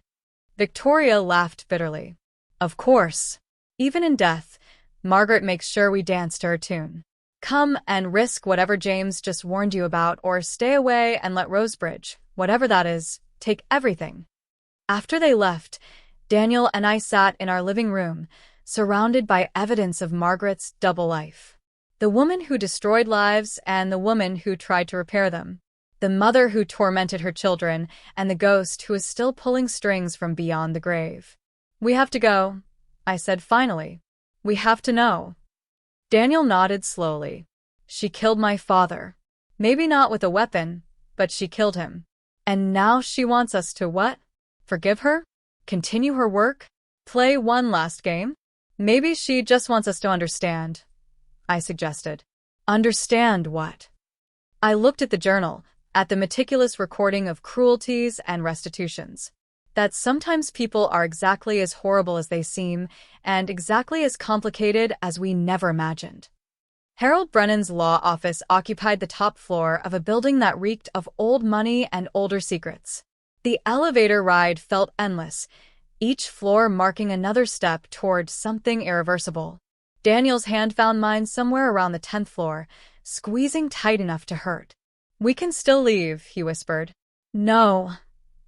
Speaker 1: Victoria laughed bitterly. Of course. Even in death, Margaret makes sure we dance to her tune. Come and risk whatever James just warned you about, or stay away and let Rosebridge, whatever that is, take everything. After they left, Daniel and I sat in our living room, surrounded by evidence of Margaret's double life. The woman who destroyed lives and the woman who tried to repair them. The mother who tormented her children and the ghost who is still pulling strings from beyond the grave. We have to go, I said finally. We have to know. Daniel nodded slowly. She killed my father. Maybe not with a weapon, but she killed him. And now she wants us to what? Forgive her? Continue her work? Play one last game? Maybe she just wants us to understand, I suggested. Understand what? I looked at the journal, at the meticulous recording of cruelties and restitutions. That sometimes people are exactly as horrible as they seem, and exactly as complicated as we never imagined. Harold Brennan's law office occupied the top floor of a building that reeked of old money and older secrets. The elevator ride felt endless, each floor marking another step toward something irreversible. Daniel's hand found mine somewhere around the 10th floor, squeezing tight enough to hurt. We can still leave, he whispered. No,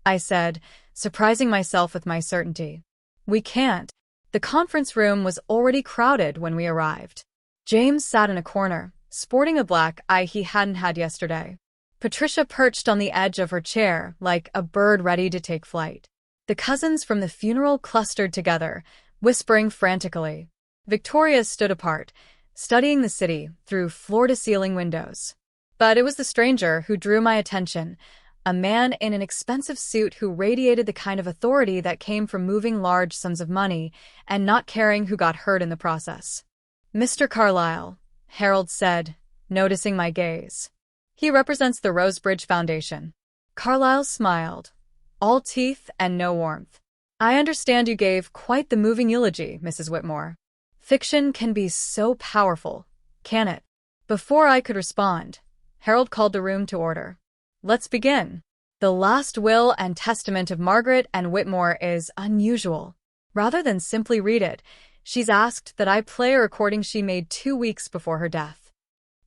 Speaker 1: I said, surprising myself with my certainty. We can't. The conference room was already crowded when we arrived. James sat in a corner, sporting a black eye he hadn't had yesterday. Patricia perched on the edge of her chair like a bird ready to take flight. The cousins from the funeral clustered together, whispering frantically. Victoria stood apart, studying the city through floor-to-ceiling windows. But it was the stranger who drew my attention, a man in an expensive suit who radiated the kind of authority that came from moving large sums of money and not caring who got hurt in the process. "Mr. Carlyle," Harold said, noticing my gaze. "He represents the Rosebridge Foundation." Carlyle smiled, all teeth and no warmth. "I understand you gave quite the moving eulogy, Mrs. Whitmore. Fiction can be so powerful, can it?" Before I could respond, Harold called the room to order. "Let's begin. The last will and testament of Margaret and Whitmore is unusual. Rather than simply read it, she's asked that I play a recording she made 2 weeks before her death."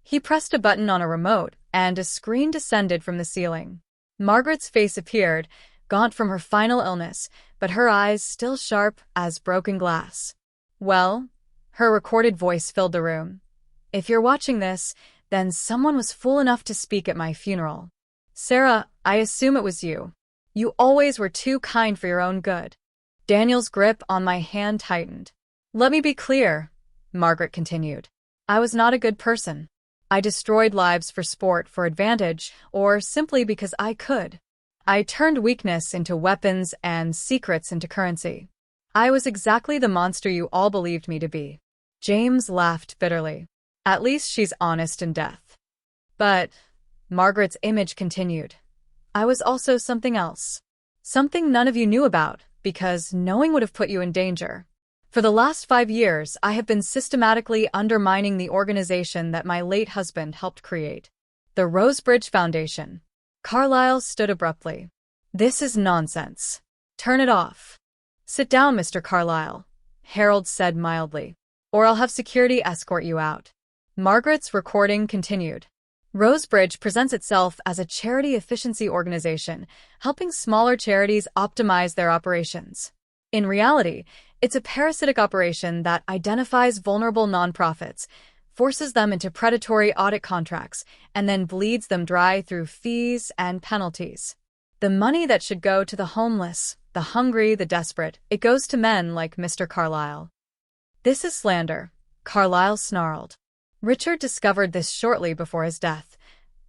Speaker 1: He pressed a button on a remote, and a screen descended from the ceiling. Margaret's face appeared, gaunt from her final illness, but her eyes still sharp as broken glass. "Well," her recorded voice filled the room, "if you're watching this, then someone was fool enough to speak at my funeral. Sarah, I assume it was you. You always were too kind for your own good." Daniel's grip on my hand tightened. "Let me be clear," Margaret continued. "I was not a good person. I destroyed lives for sport, for advantage, or simply because I could. I turned weakness into weapons and secrets into currency. I was exactly the monster you all believed me to be." James laughed bitterly. "At least she's honest in death." "But," Margaret's image continued, "I was also something else. Something none of you knew about, because knowing would have put you in danger. For the last 5 years, I have been systematically undermining the organization that my late husband helped create. The Rosebridge Foundation." Carlyle stood abruptly. "This is nonsense. Turn it off." "Sit down, Mr. Carlyle," Harold said mildly, "or I'll have security escort you out." Margaret's recording continued. "Rosebridge presents itself as a charity efficiency organization, helping smaller charities optimize their operations. In reality, it's a parasitic operation that identifies vulnerable nonprofits, forces them into predatory audit contracts, and then bleeds them dry through fees and penalties. The money that should go to the homeless, the hungry, the desperate, it goes to men like Mr. Carlyle." "This is slander," Carlyle snarled. "Richard discovered this shortly before his death,"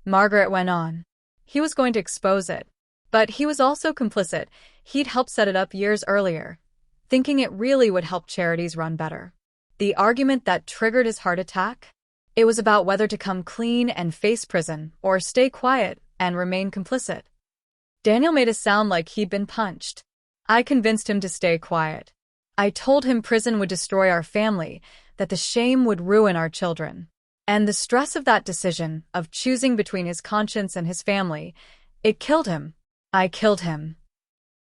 Speaker 1: Margaret went on. "He was going to expose it. But he was also complicit. He'd helped set it up years earlier, thinking it really would help charities run better. The argument that triggered his heart attack? It was about whether to come clean and face prison or stay quiet and remain complicit." Daniel made it sound like he'd been punched. "I convinced him to stay quiet. I told him prison would destroy our family, that the shame would ruin our children. And the stress of that decision, of choosing between his conscience and his family, it killed him. I killed him."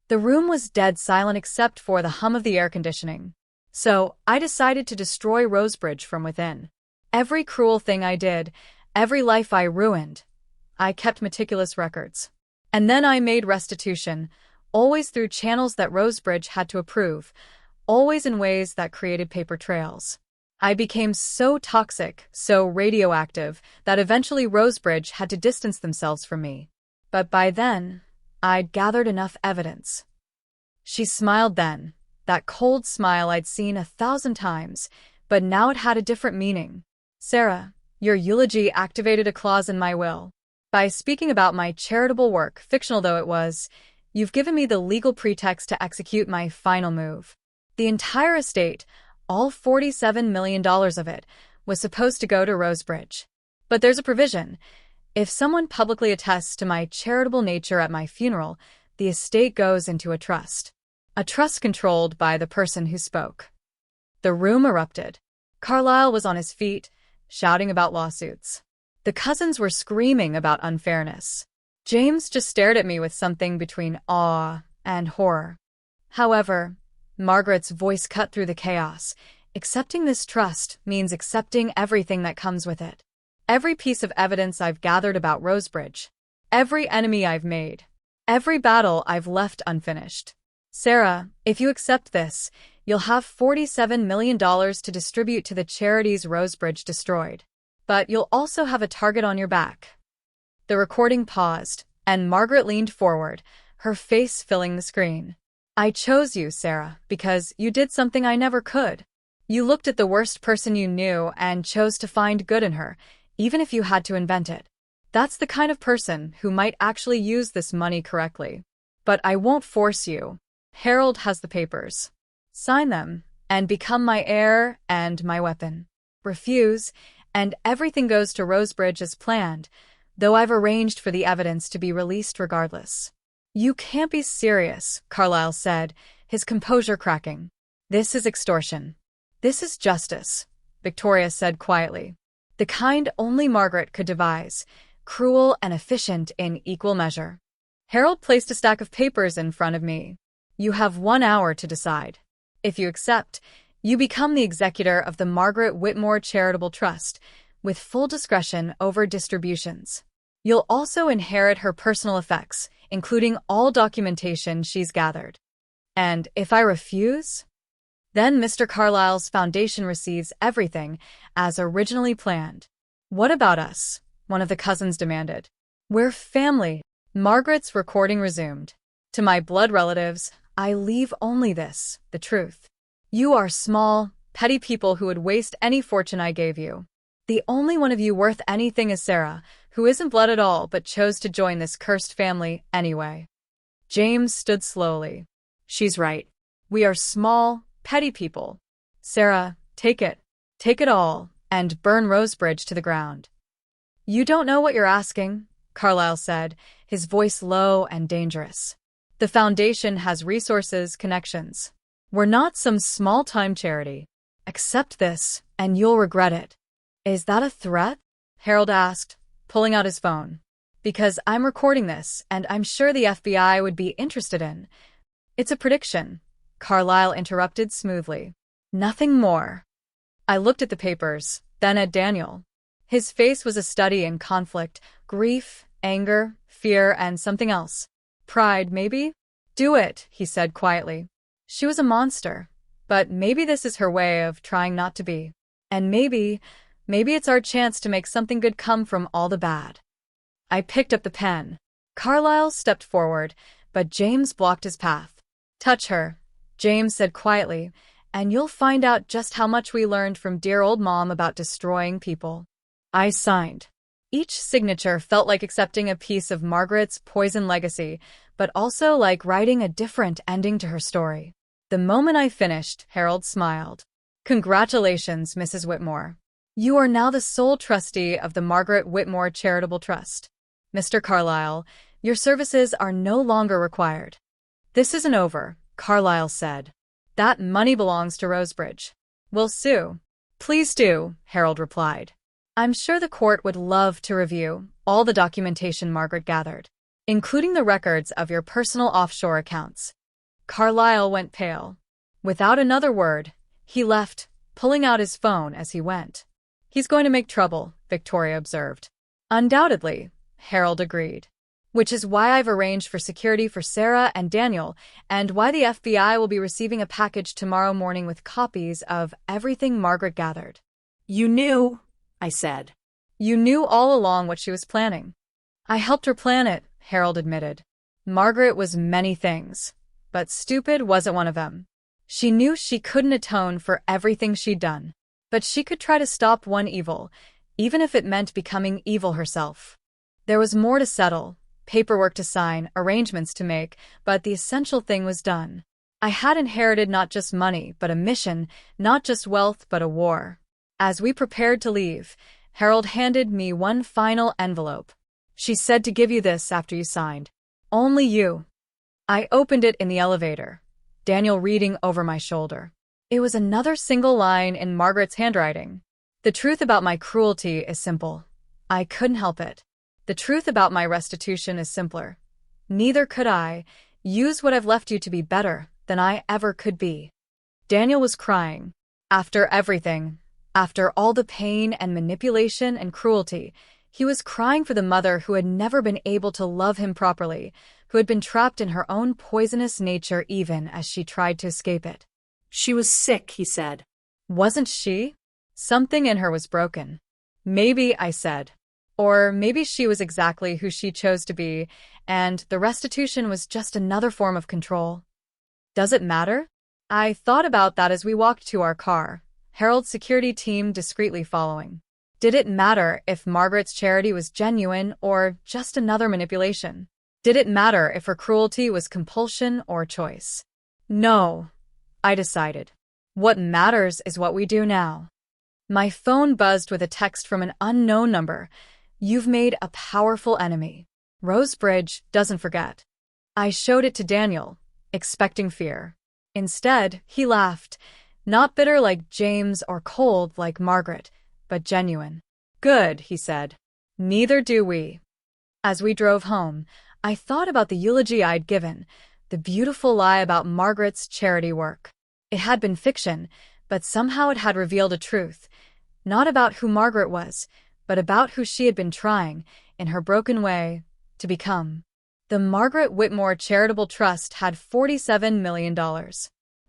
Speaker 1: The room was dead silent except for the hum of the air conditioning. "So, I decided to destroy Rosebridge from within. Every cruel thing I did, every life I ruined, I kept meticulous records. And then I made restitution, always through channels that Rosebridge had to approve, always in ways that created paper trails. I became so toxic, so radioactive, that eventually Rosebridge had to distance themselves from me. But by then, I'd gathered enough evidence." She smiled then, that cold smile I'd seen 1,000 times, but now it had a different meaning. "Sarah, your eulogy activated a clause in my will. By speaking about my charitable work, fictional though it was, you've given me the legal pretext to execute my final move. The entire estate, all $47 million of it, was supposed to go to Rosebridge. But there's a provision. If someone publicly attests to my charitable nature at my funeral, the estate goes into a trust. A trust controlled by the person who spoke." The room erupted. Carlyle was on his feet, shouting about lawsuits. The cousins were screaming about unfairness. James just stared at me with something between awe and horror. "However," Margaret's voice cut through the chaos, "accepting this trust means accepting everything that comes with it. Every piece of evidence I've gathered about Rosebridge. Every enemy I've made. Every battle I've left unfinished. Sarah, if you accept this, you'll have $47 million to distribute to the charities Rosebridge destroyed. But you'll also have a target on your back. The recording paused, and Margaret leaned forward, her face filling the screen. I chose you, Sarah, because you did something I never could. You looked at the worst person you knew and chose to find good in her, even if you had to invent it. That's the kind of person who might actually use this money correctly. But I won't force you. Harold has the papers. Sign them, and become my heir and my weapon. Refuse, and everything goes to Rosebridge as planned, though I've arranged for the evidence to be released regardless. You can't be serious, Carlyle said, his composure cracking. This is extortion. This is justice, Victoria said quietly. The kind only Margaret could devise, cruel and efficient in equal measure. Harold placed a stack of papers in front of me. You have 1 hour to decide. If you accept, you become the executor of the Margaret Whitmore Charitable Trust, with full discretion over distributions. You'll also inherit her personal effects, including all documentation she's gathered. And if I refuse? Then Mr. Carlyle's foundation receives everything as originally planned. What about us? One of the cousins demanded. We're family. Margaret's recording resumed. To my blood relatives, I leave only this, the truth. You are small, petty people who would waste any fortune I gave you. The only one of you worth anything is Sarah, who isn't blood at all but chose to join this cursed family anyway. James stood slowly. She's right. We are small, petty people. Sarah, take it. Take it all, and burn Rosebridge to the ground. You don't know what you're asking, Carlyle said, his voice low and dangerous. The foundation has resources, connections. We're not some small-time charity. Accept this, and you'll regret it. Is that a threat? Harold asked, pulling out his phone. Because I'm recording this, and I'm sure the FBI would be interested in. It's a prediction, Carlyle interrupted smoothly. Nothing more. I looked at the papers, then at Daniel. His face was a study in conflict, grief, anger, fear, and something else. Pride, maybe? Do it, he said quietly. She was a monster, but maybe this is her way of trying not to be. And maybe it's our chance to make something good come from all the bad. I picked up the pen. Carlyle stepped forward, but James blocked his path. Touch her, James said quietly, and you'll find out just how much we learned from dear old Mom about destroying people. I signed. Each signature felt like accepting a piece of Margaret's poison legacy, but also like writing a different ending to her story. The moment I finished, Harold smiled. Congratulations, Mrs. Whitmore. You are now the sole trustee of the Margaret Whitmore Charitable Trust. Mr. Carlyle, your services are no longer required. This isn't over, Carlyle said. That money belongs to Rosebridge. We'll sue. Please do, Harold replied. I'm sure the court would love to review all the documentation Margaret gathered, including the records of your personal offshore accounts. Carlyle went pale. Without another word, he left, pulling out his phone as he went. He's going to make trouble, Victoria observed. Undoubtedly, Harold agreed. Which is why I've arranged for security for Sarah and Daniel, and why the FBI will be receiving a package tomorrow morning with copies of everything Margaret gathered.
Speaker 2: You knew, I said.
Speaker 1: You knew all along what she was planning. I helped her plan it, Harold admitted. Margaret was many things, but stupid wasn't one of them. She knew she couldn't atone for everything she'd done, but she could try to stop one evil, even if it meant becoming evil herself. There was more to settle, paperwork to sign, arrangements to make, but the essential thing was done. I had inherited not just money, but a mission, not just wealth, but a war. As we prepared to leave, Harold handed me one final envelope. She said to give you this after you signed. Only you. I opened it in the elevator, Daniel reading over my shoulder. It was another single line in Margaret's handwriting. The truth about my cruelty is simple. I couldn't help it. The truth about my restitution is simpler. Neither could I. Use what I've left you to be better than I ever could be. Daniel was crying. After everything, after all the pain and manipulation and cruelty, he was crying for the mother who had never been able to love him properly, who had been trapped in her own poisonous nature even as she tried to escape it.
Speaker 2: She was sick, he said.
Speaker 1: Wasn't she? Something in her was broken. Maybe, I said. Or maybe she was exactly who she chose to be, and the restitution was just another form of control. Does it matter? I thought about that as we walked to our car, Harold's security team discreetly following. Did it matter if Margaret's charity was genuine or just another manipulation? Did it matter if her cruelty was compulsion or choice? No, I decided. What matters is what we do now. My phone buzzed with a text from an unknown number. You've made a powerful enemy. Rosebridge doesn't forget. I showed it to Daniel, expecting fear. Instead, he laughed, not bitter like James or cold like Margaret, but genuine. Good, he said. Neither do we. As we drove home, I thought about the eulogy I'd given, the beautiful lie about Margaret's charity work. It had been fiction, but somehow it had revealed a truth, not about who Margaret was, but about who she had been trying, in her broken way, to become. The Margaret Whitmore Charitable Trust had $47 million.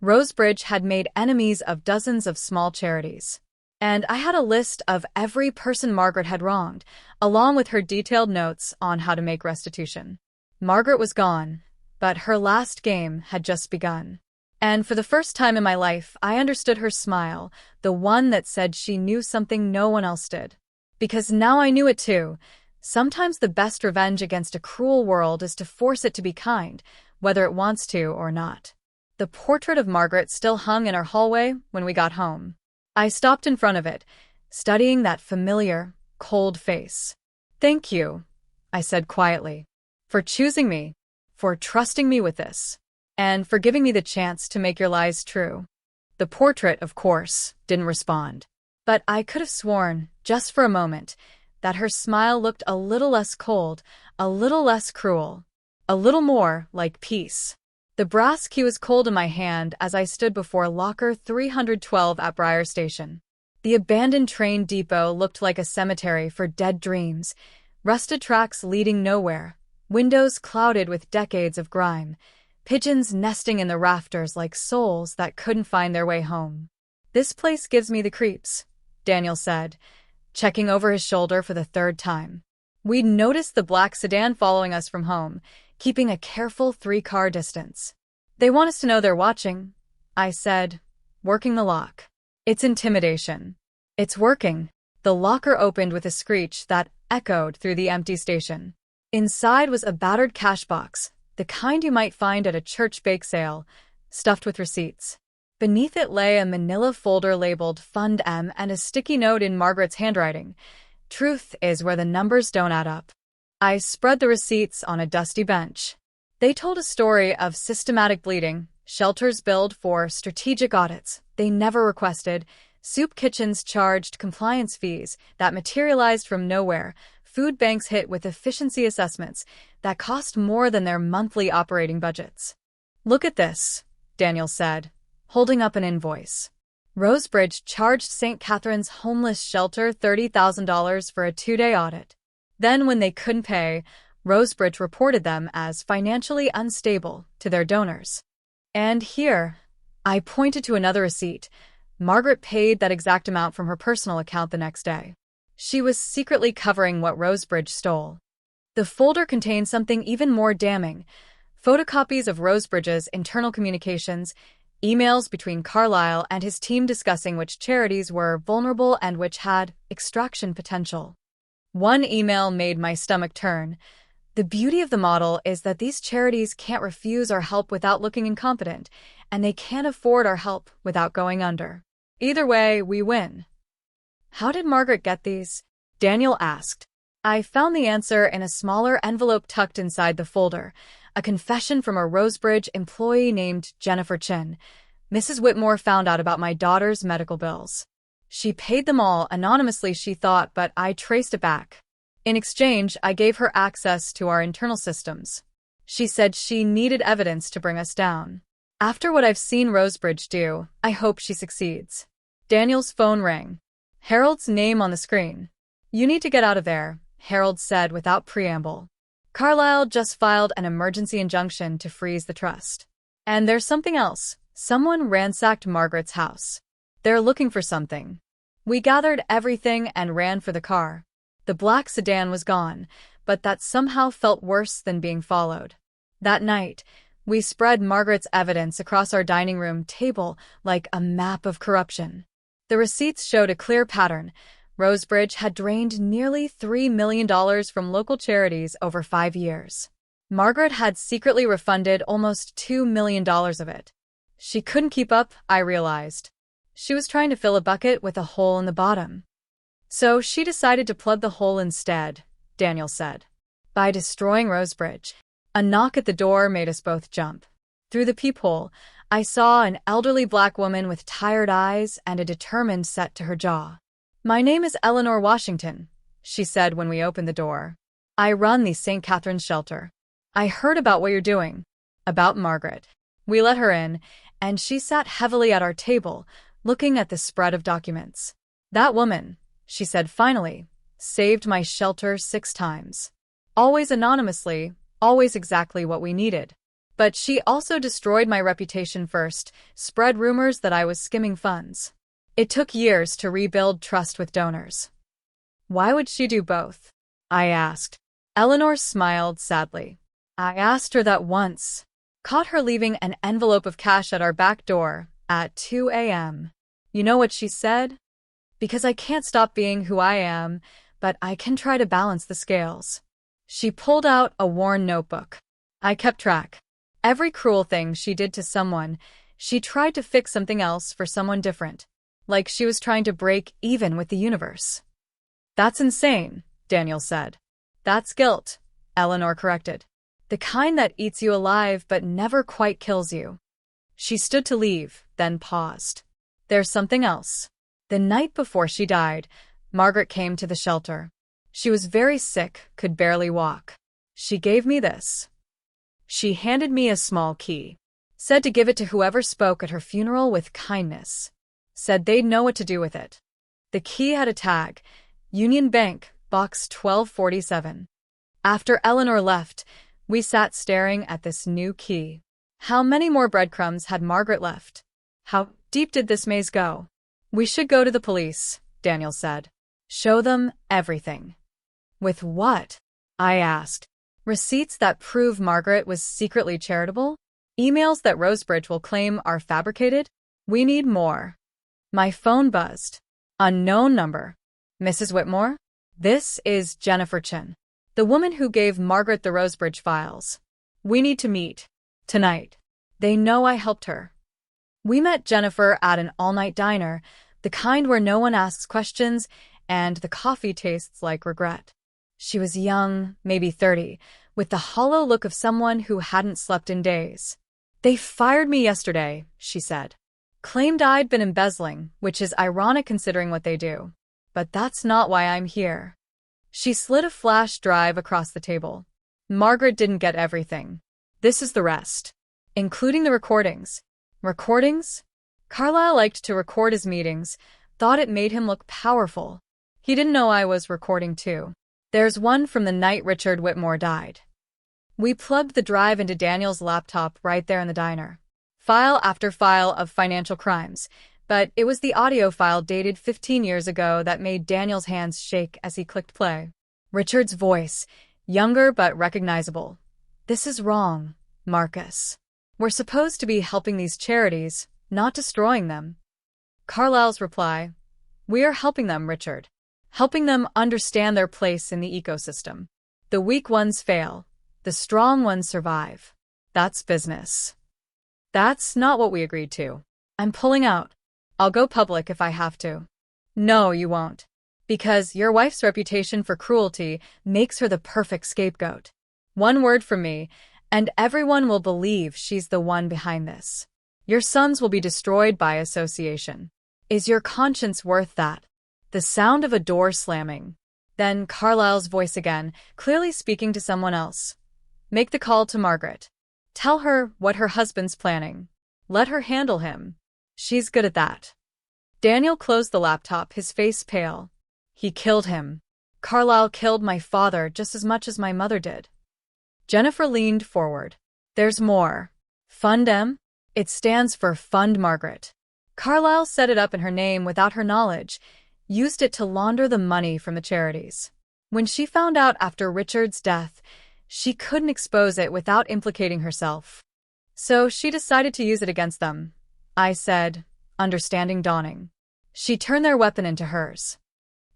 Speaker 1: Rosebridge had made enemies of dozens of small charities. And I had a list of every person Margaret had wronged, along with her detailed notes on how to make restitution. Margaret was gone, but her last game had just begun. And for the first time in my life, I understood her smile, the one that said she knew something no one else did. Because now I knew it too. Sometimes the best revenge against a cruel world is to force it to be kind, whether it wants to or not. The portrait of Margaret still hung in our hallway when we got home. I stopped in front of it, studying that familiar, cold face. Thank you, I said quietly, for choosing me, for trusting me with this, and for giving me the chance to make your lies true. The portrait, of course, didn't respond. But I could have sworn, just for a moment, that her smile looked a little less cold, a little less cruel, a little more like peace. The brass key was cold in my hand as I stood before locker 312 at Briar Station. The abandoned train depot looked like a cemetery for dead dreams, rusted tracks leading nowhere, windows clouded with decades of grime, pigeons nesting in the rafters like souls that couldn't find their way home. This place gives me the creeps, Daniel said, checking over his shoulder for the third time. We'd noticed the black sedan following us from home, keeping a careful 3-car distance. They want us to know they're watching, I said, working the lock. It's intimidation. It's working. The locker opened with a screech that echoed through the empty station. Inside was a battered cash box, the kind you might find at a church bake sale, stuffed with receipts. Beneath it lay a manila folder labeled Fund M and a sticky note in Margaret's handwriting. Truth is where the numbers don't add up. I spread the receipts on a dusty bench. They told a story of systematic bleeding, shelters billed for strategic audits they never requested, soup kitchens charged compliance fees that materialized from nowhere, food banks hit with efficiency assessments that cost more than their monthly operating budgets. Look at this, Daniel said, holding up an invoice. Rosebridge charged St. Catherine's homeless shelter $30,000 for a 2-day audit. Then, when they couldn't pay, Rosebridge reported them as financially unstable to their donors. And here, I pointed to another receipt. Margaret paid that exact amount from her personal account the next day. She was secretly covering what Rosebridge stole. The folder contained something even more damning: photocopies of Rosebridge's internal communications, emails between Carlisle and his team discussing which charities were vulnerable and which had extraction potential. One email made my stomach turn. The beauty of the model is that these charities can't refuse our help without looking incompetent, and they can't afford our help without going under. Either way, we win. How did Margaret get these? Daniel asked. I found the answer in a smaller envelope tucked inside the folder, a confession from a Rosebridge employee named Jennifer Chin. Mrs. Whitmore found out about my daughter's medical bills. She paid them all anonymously, she thought, but I traced it back. In exchange, I gave her access to our internal systems. She said she needed evidence to bring us down. After what I've seen Rosebridge do, I hope she succeeds. Daniel's phone rang. Harold's name on the screen. You need to get out of there, Harold said without preamble. Carlisle just filed an emergency injunction to freeze the trust. And there's something else. Someone ransacked Margaret's house. They're looking for something. We gathered everything and ran for the car. The black sedan was gone, but that somehow felt worse than being followed. That night, we spread Margaret's evidence across our dining room table like a map of corruption. The receipts showed a clear pattern. Rosebridge had drained nearly $3 million from local charities over 5 years. Margaret had secretly refunded almost $2 million of it. She couldn't keep up, I realized. She was trying to fill a bucket with a hole in the bottom. So she decided to plug the hole instead, Daniel said. By destroying Rosebridge. A knock at the door made us both jump. Through the peephole, I saw an elderly black woman with tired eyes and a determined set to her jaw. "My name is Eleanor Washington," she said when we opened the door. "I run the St. Catherine's shelter. I heard about what you're doing. About Margaret." We let her in, and she sat heavily at our table, looking at the spread of documents. "That woman," she said finally, "saved my shelter 6 times. Always anonymously, always exactly what we needed. But she also destroyed my reputation first, spread rumors that I was skimming funds. It took years to rebuild trust with donors." "Why would she do both?" I asked. Eleanor smiled sadly. "I asked her that once. Caught her leaving an envelope of cash at our back door at 2 a.m. You know what she said? 'Because I can't stop being who I am, but I can try to balance the scales.'" She pulled out a worn notebook. I kept track. Every cruel thing she did to someone, she tried to fix something else for someone different. Like she was trying to break even with the universe. "That's insane," Daniel said. "That's guilt," Eleanor corrected. "The kind that eats you alive but never quite kills you." She stood to leave, then paused. "There's something else. The night before she died, Margaret came to the shelter. She was very sick, could barely walk. She gave me this." She handed me a small key. Said to give it to whoever spoke at her funeral with kindness. Said they'd know what to do with it. The key had a tag, Union Bank, Box 1247. After Eleanor left, we sat staring at this new key. How many more breadcrumbs had Margaret left? How deep did this maze go? "We should go to the police," Daniel said. "Show them everything." "With what?" I asked. "Receipts that prove Margaret was secretly charitable? Emails that Rosebridge will claim are fabricated? We need more." My phone buzzed. Unknown number. "Mrs. Whitmore? This is Jennifer Chin, the woman who gave Margaret the Rosebridge files. We need to meet. Tonight. They know I helped her." We met Jennifer at an all-night diner, the kind where no one asks questions and the coffee tastes like regret. She was young, maybe 30, with the hollow look of someone who hadn't slept in days. "They fired me yesterday," she said. "Claimed I'd been embezzling, which is ironic considering what they do. But that's not why I'm here." She slid a flash drive across the table. "Margaret didn't get everything. This is the rest. Including the recordings." "Recordings?" Carlisle liked to record his meetings, thought it made him look powerful. He didn't know I was recording too. "There's one from the night Richard Whitmore died." We plugged the drive into Daniel's laptop right there in the diner. File after file of financial crimes, but it was the audio file dated 15 years ago that made Daniel's hands shake as he clicked play. Richard's voice, younger but recognizable. "This is wrong, Marcus. We're supposed to be helping these charities, not destroying them." Carlisle's reply, "We are helping them, Richard. Helping them understand their place in the ecosystem. The weak ones fail. The strong ones survive. That's business." "That's not what we agreed to. I'm pulling out. I'll go public if I have to." "No, you won't. Because your wife's reputation for cruelty makes her the perfect scapegoat. One word from me, and everyone will believe she's the one behind this. Your sons will be destroyed by association. Is your conscience worth that?" The sound of a door slamming. Then Carlisle's voice again, clearly speaking to someone else. "Make the call to Margaret. Tell her what her husband's planning. Let her handle him. She's good at that." Daniel closed the laptop, his face pale. "He killed him. Carlisle killed my father just as much as my mother did." Jennifer leaned forward. There's more. Fundem? It stands for Fund Margaret. Carlyle set it up in her name without her knowledge, used it to launder the money from the charities. When she found out after Richard's death, she couldn't expose it without implicating herself. So she decided to use it against them, I said, understanding dawning. She turned their weapon into hers.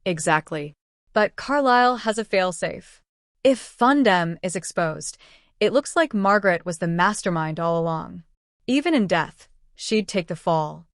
Speaker 1: Exactly. But Carlyle has a failsafe. If Fundem is exposed, it looks like Margaret was the mastermind all along. Even in death, she'd take the fall.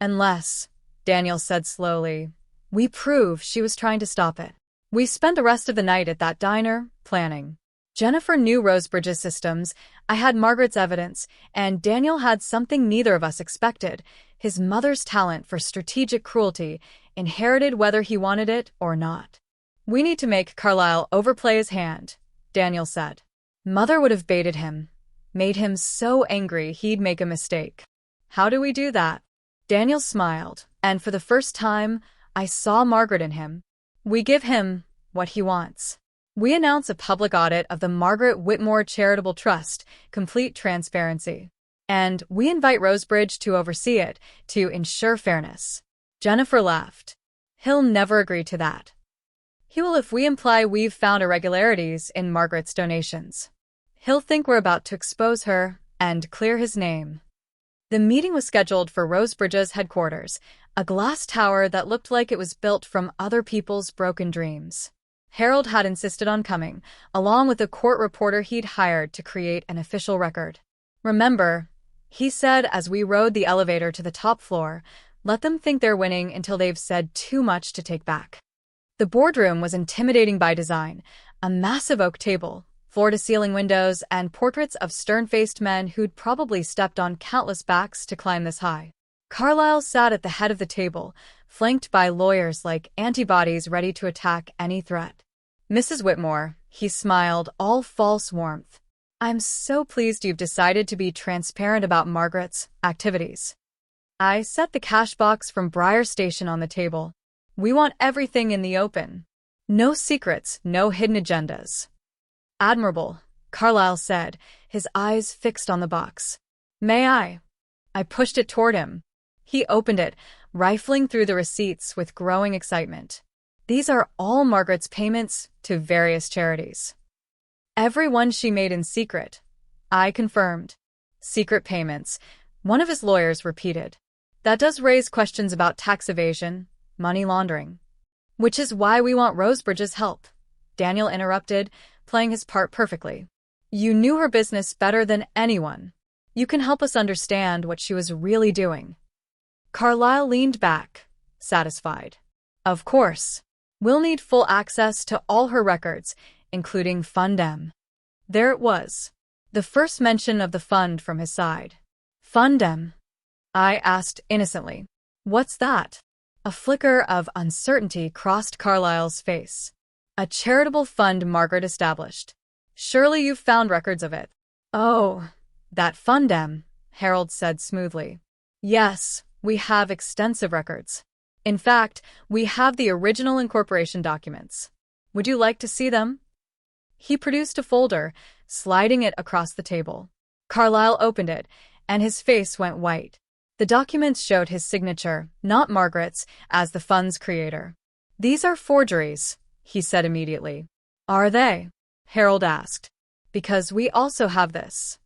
Speaker 1: Unless, Daniel said slowly, we prove she was trying to stop it. We spent the rest of the night at that diner, planning. Jennifer knew Rosebridge's systems, I had Margaret's evidence, and Daniel had something neither of us expected, his mother's talent for strategic cruelty, inherited whether he wanted it or not. We need to make Carlyle overplay his hand, Daniel said. Mother would have baited him, made him so angry he'd make a mistake. How do we do that? Daniel smiled, and for the first time, I saw Margaret in him. We give him what he wants. We announce a public audit of the Margaret Whitmore Charitable Trust, complete transparency. And we invite Rosebridge to oversee it, to ensure fairness. Jennifer laughed. He'll never agree to that. He will if we imply we've found irregularities in Margaret's donations. He'll think we're about to expose her and clear his name. The meeting was scheduled for Rosebridge's headquarters, a glass tower that looked like it was built from other people's broken dreams. Harold had insisted on coming, along with a court reporter he'd hired to create an official record. Remember, he said as we rode the elevator to the top floor, let them think they're winning until they've said too much to take back. The boardroom was intimidating by design, a massive oak table, floor-to-ceiling windows, and portraits of stern-faced men who'd probably stepped on countless backs to climb this high. Carlyle sat at the head of the table, flanked by lawyers like antibodies ready to attack any threat. Mrs. Whitmore, he smiled, all false warmth. I'm so pleased you've decided to be transparent about Margaret's activities. I set the cash box from Briar Station on the table. We want everything in the open. No secrets, no hidden agendas. Admirable, Carlyle said, his eyes fixed on the box. May I? I pushed it toward him. He opened it, rifling through the receipts with growing excitement. These are all Margaret's payments to various charities. Every one she made in secret, I confirmed. Secret payments, one of his lawyers repeated. That does raise questions about tax evasion, money laundering. Which is why we want Rosebridge's help, Daniel interrupted, playing his part perfectly. You knew her business better than anyone. You can help us understand what she was really doing. Carlyle leaned back, satisfied. Of course. We'll need full access to all her records, including Fundem. There it was. The first mention of the fund from his side. Fundem? I asked innocently. What's that? A flicker of uncertainty crossed Carlyle's face. A charitable fund Margaret established. Surely you've found records of it. Oh, that Fundem, Harold said smoothly. Yes, we have extensive records. In fact, we have the original incorporation documents. Would you like to see them? He produced a folder, sliding it across the table. Carlyle opened it, and his face went white. The documents showed his signature, not Margaret's, as the fund's creator. These are forgeries, he said immediately. Are they? Harold asked. Because we also have this.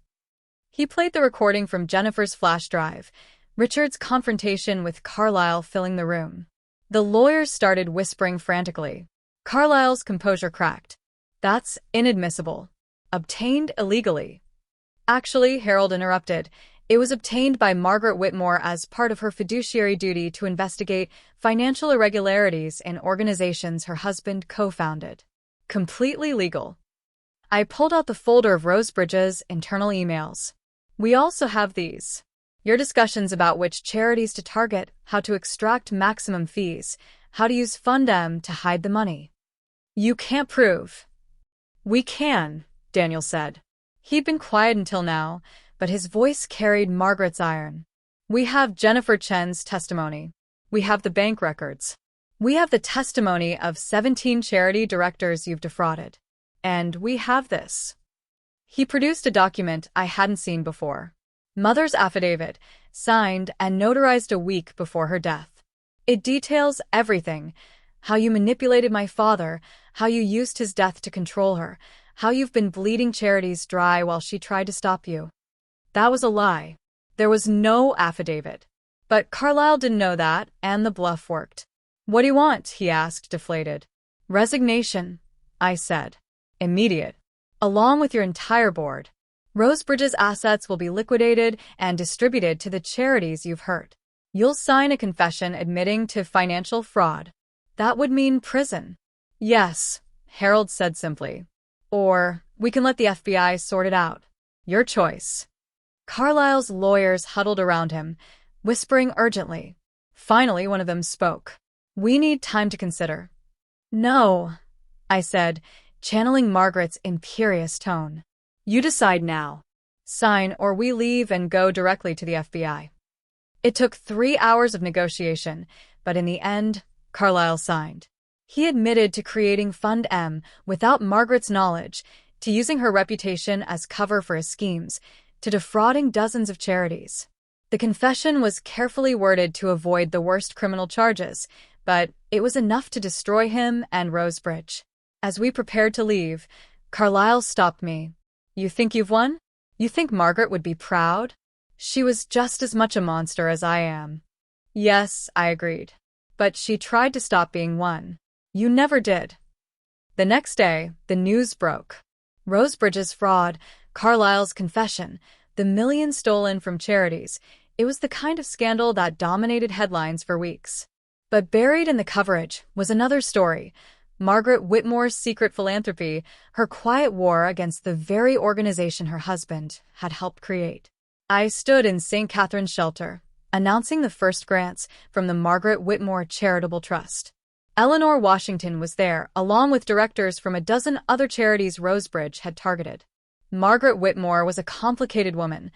Speaker 1: He played the recording from Jennifer's flash drive, Richard's confrontation with Carlyle filling the room. The lawyers started whispering frantically. Carlyle's composure cracked. That's inadmissible. Obtained illegally. Actually, Harold interrupted, it was obtained by Margaret Whitmore as part of her fiduciary duty to investigate financial irregularities in organizations her husband co-founded. Completely legal. I pulled out the folder of Rosebridge's internal emails. We also have these. Your discussions about which charities to target, how to extract maximum fees, how to use Fundem to hide the money. You can't prove. We can, Daniel said. He'd been quiet until now, but his voice carried Margaret's iron. We have Jennifer Chen's testimony. We have the bank records. We have the testimony of 17 charity directors you've defrauded. And we have this. He produced a document I hadn't seen before. Mother's affidavit, signed and notarized a week before her death. It details everything: how you manipulated my father, how you used his death to control her, how you've been bleeding Charities dry while she tried to stop you. That was a lie. There was no affidavit. But Carlyle didn't know that, and the bluff worked. "What do you want?" he asked, deflated. "Resignation," I said. "Immediate. Along with your entire board. Rosebridge's assets will be liquidated and distributed to the charities you've hurt. You'll sign a confession admitting to financial fraud. That would mean prison." "Yes," Harold said simply. "Or we can let the FBI sort it out. Your choice." Carlyle's lawyers huddled around him, whispering urgently. Finally, one of them spoke. "We need time to consider." "No," I said, channeling Margaret's imperious tone. "You decide now. Sign, or we leave and go directly to the FBI." It took 3 hours of negotiation, but in the end, Carlyle signed. He admitted to creating Fund M without Margaret's knowledge, to using her reputation as cover for his schemes, to defrauding dozens of charities. The confession was carefully worded to avoid the worst criminal charges, but it was enough to destroy him and Rosebridge. As we prepared to leave, Carlyle stopped me. "You think you've won? You think Margaret would be proud? She was just as much a monster as I am." "Yes," I agreed. "But she tried to stop being one. You never did." The next day, the news broke. Rosebridge's fraud, Carlyle's confession, the millions stolen from charities. It was the kind of scandal that dominated headlines for weeks. But buried in the coverage was another story: Margaret Whitmore's secret philanthropy, her quiet war against the very organization her husband had helped create. I stood in St. Catherine's Shelter, announcing the first grants from the Margaret Whitmore Charitable Trust. Eleanor Washington was there, along with directors from a dozen other charities Rosebridge had targeted. Margaret Whitmore was a complicated woman,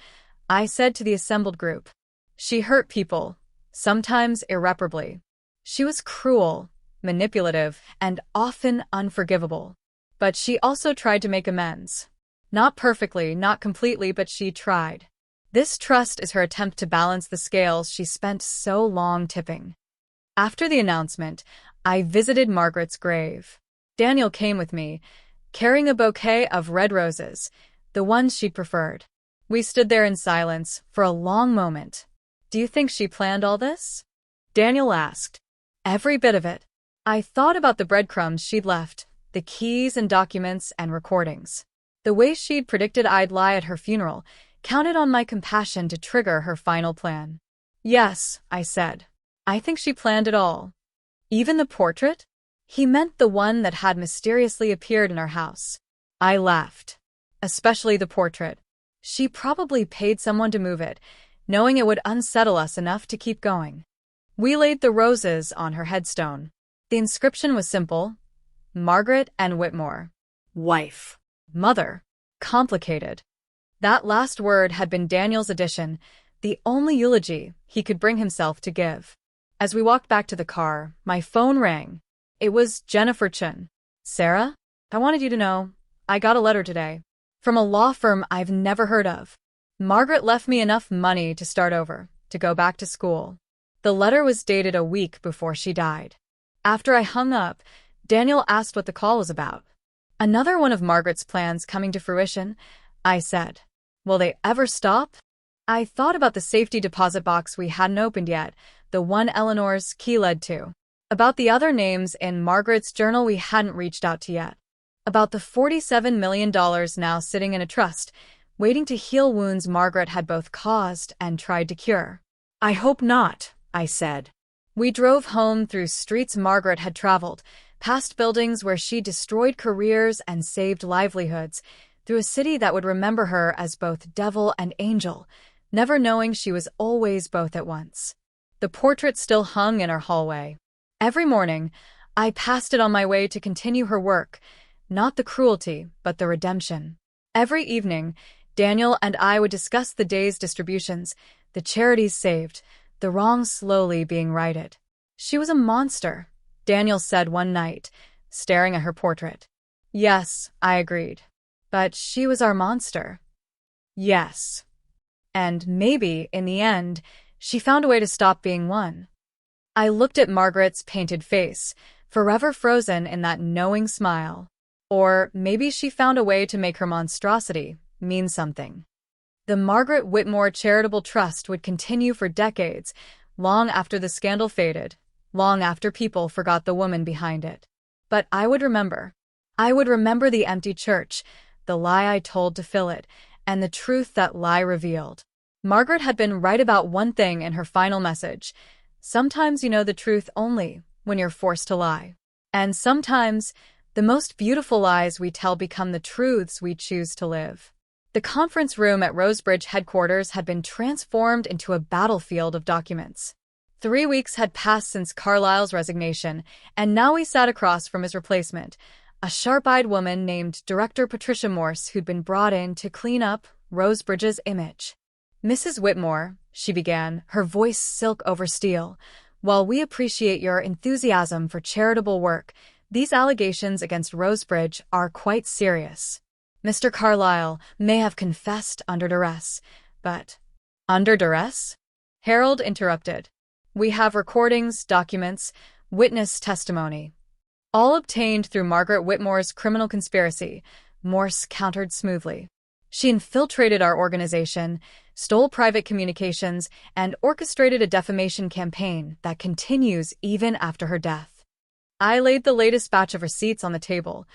Speaker 1: I said to the assembled group. She hurt people, sometimes irreparably. She was cruel, manipulative, and often unforgivable. But she also tried to make amends. Not perfectly, not completely, but she tried. This trust is her attempt to balance the scales she spent so long tipping. After the announcement, I visited Margaret's grave. Daniel came with me, carrying a bouquet of red roses, the ones she'd preferred. We stood there in silence for a long moment. "Do you think she planned all this?" Daniel asked. "Every bit of it." I thought about the breadcrumbs she'd left, the keys and documents and recordings. The way she'd predicted I'd lie at her funeral, counted on my compassion to trigger her final plan. "Yes," I said. "I think she planned it all." "Even the portrait?" He meant the one that had mysteriously appeared in our house. I laughed. "Especially the portrait. She probably paid someone to move it, knowing it would unsettle us enough to keep going." We laid the roses on her headstone. The inscription was simple: Margaret and Whitmore. Wife. Mother. Complicated. That last word had been Daniel's addition, the only eulogy he could bring himself to give. As we walked back to the car, my phone rang. It was Jennifer Chun. "Sarah, I wanted you to know, I got a letter today. From a law firm I've never heard of. Margaret left me enough money to start over, to go back to school." The letter was dated a week before she died. After I hung up, Daniel asked what the call was about. "Another one of Margaret's plans coming to fruition," I said. "Will they ever stop?" I thought about the safety deposit box we hadn't opened yet, the one Eleanor's key led to. About the other names in Margaret's journal we hadn't reached out to yet. About the $47 million now sitting in a trust, waiting to heal wounds Margaret had both caused and tried to cure. "I hope not," I said. We drove home through streets Margaret had traveled, past buildings where she destroyed careers and saved livelihoods, through a city that would remember her as both devil and angel, never knowing she was always both at once. The portrait still hung in our hallway. Every morning, I passed it on my way to continue her work, not the cruelty, but the redemption. Every evening, Daniel and I would discuss the day's distributions, the charities saved, the wrongs slowly being righted. "She was a monster," Daniel said one night, staring at her portrait. "Yes," I agreed. But she was our monster. Yes. And maybe, in the end, she found a way to stop being one. I looked at Margaret's painted face, forever frozen in that knowing smile. Or maybe she found a way to make her monstrosity mean something. The Margaret Whitmore Charitable Trust would continue for decades, long after the scandal faded, long after people forgot the woman behind it. But I would remember. I would remember the empty church, the lie I told to fill it, and the truth that lie revealed. Margaret had been right about one thing in her final message. Sometimes you know the truth only when you're forced to lie. And sometimes, the most beautiful lies we tell become the truths we choose to live. The conference room at Rosebridge headquarters had been transformed into a battlefield of documents. 3 weeks had passed since Carlyle's resignation, and now we sat across from his replacement, a sharp-eyed woman named Director Patricia Morse, who'd been brought in to clean up Rosebridge's image. "Mrs. Whitmore," she began, her voice silk over steel, "while we appreciate your enthusiasm for charitable work, these allegations against Rosebridge are quite serious. Mr. Carlyle may have confessed under duress, but—" "Under duress?" Harold interrupted. "We have recordings, documents, witness testimony. All obtained through Margaret Whitmore's criminal conspiracy," Morse countered smoothly. "She infiltrated our organization, stole private communications, and orchestrated a defamation campaign that continues even after her death." I laid the latest batch of receipts on the table,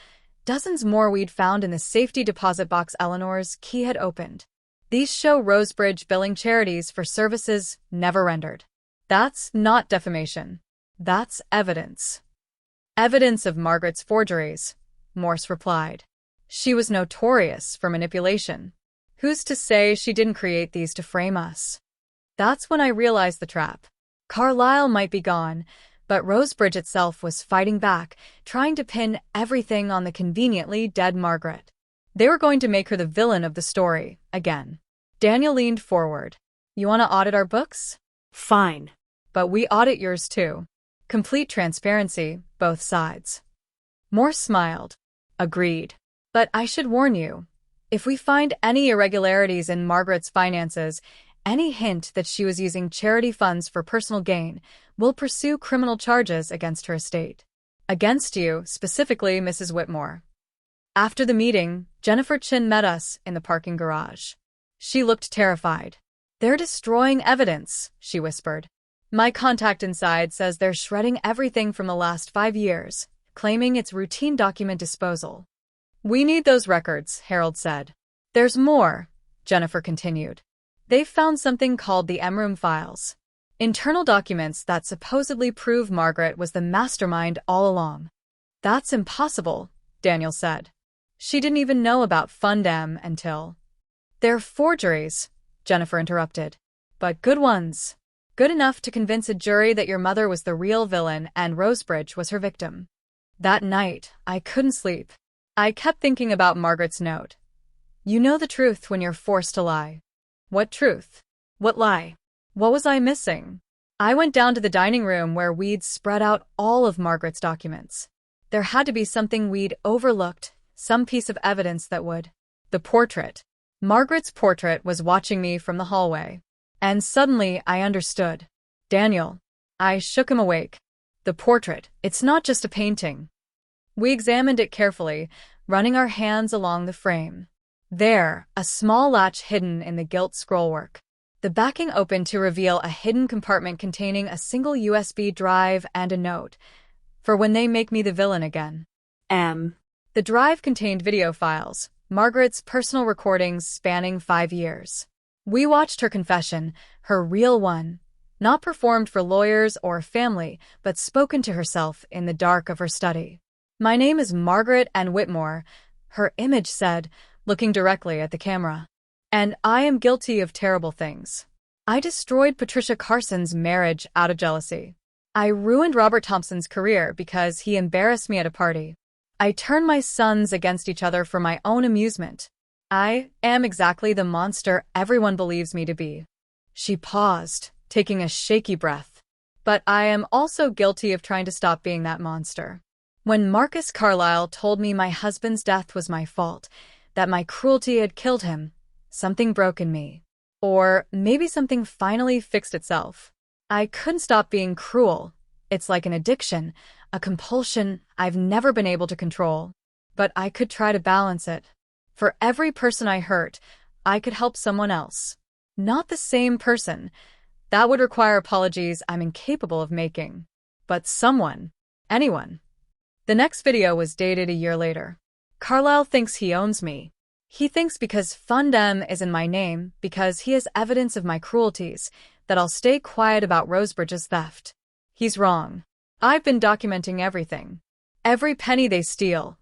Speaker 1: dozens more we'd found in the safety deposit box Eleanor's key had opened. These show Rosebridge billing charities for services never rendered. That's not defamation. That's evidence. "Evidence of Margaret's forgeries," Morse replied. "She was notorious for manipulation. Who's to say she didn't create these to frame us?" That's when I realized the trap. Carlyle might be gone, but Rosebridge itself was fighting back, trying to pin everything on the conveniently dead Margaret. They were going to make her the villain of the story, again. Daniel leaned forward. "You want to audit our books?"
Speaker 2: "Fine.
Speaker 1: "But we audit yours too. Complete transparency, both sides." Morse smiled. "Agreed. But I should warn you, if we find any irregularities in Margaret's finances, any hint that she was using charity funds for personal gain, we'll pursue criminal charges against her estate. Against you, specifically Mrs. Whitmore." After the meeting, Jennifer Chin met us in the parking garage. She looked terrified. "They're destroying evidence," she whispered. "My contact inside says they're shredding everything from the last 5 years, claiming it's routine document disposal." "We need those records," Harold said. "There's more," Jennifer continued. "They've found something called the M-Room files. Internal documents that supposedly prove Margaret was the mastermind all along." "That's impossible," Daniel said. "She didn't even know about Fund M until—" "They're forgeries," Jennifer interrupted. "But good ones. Good enough to convince a jury that your mother was the real villain and Rosebridge was her victim." That night, I couldn't sleep. I kept thinking about Margaret's note. "You know the truth when you're forced to lie." What truth? What lie? What was I missing? I went down to the dining room where we'd spread out all of Margaret's documents. There had to be something we'd overlooked, some piece of evidence that would. The portrait. Margaret's portrait was watching me from the hallway. And suddenly I understood. "Daniel." I shook him awake. "The portrait, it's not just a painting." We examined it carefully, running our hands along the frame. There, a small latch hidden in the gilt scrollwork. The backing opened to reveal a hidden compartment containing a single USB drive and a note. "For when they make me the villain again." The drive contained video files, Margaret's personal recordings spanning 5 years. We watched her confession, her real one, not performed for lawyers or family, but spoken to herself in the dark of her study. "My name is Margaret N. Whitmore," her image said, looking directly at the camera. "And I am guilty of terrible things. I destroyed Patricia Carson's marriage out of jealousy. I ruined Robert Thompson's career because he embarrassed me at a party. I turned my sons against each other for my own amusement. I am exactly the monster everyone believes me to be." She paused, taking a shaky breath. "But I am also guilty of trying to stop being that monster. When Marcus Carlyle told me my husband's death was my fault, that my cruelty had killed him, something broke in me. Or maybe something finally fixed itself. I couldn't stop being cruel. It's like an addiction, a compulsion I've never been able to control. But I could try to balance it. For every person I hurt, I could help someone else. Not the same person. That would require apologies I'm incapable of making. But someone. Anyone. The next video was dated a year later. Carlisle thinks he owns me. He thinks because Fundem is in my name, because he has evidence of my cruelties, that I'll stay quiet about Rosebridge's theft. He's wrong. I've been documenting everything. Every penny they steal.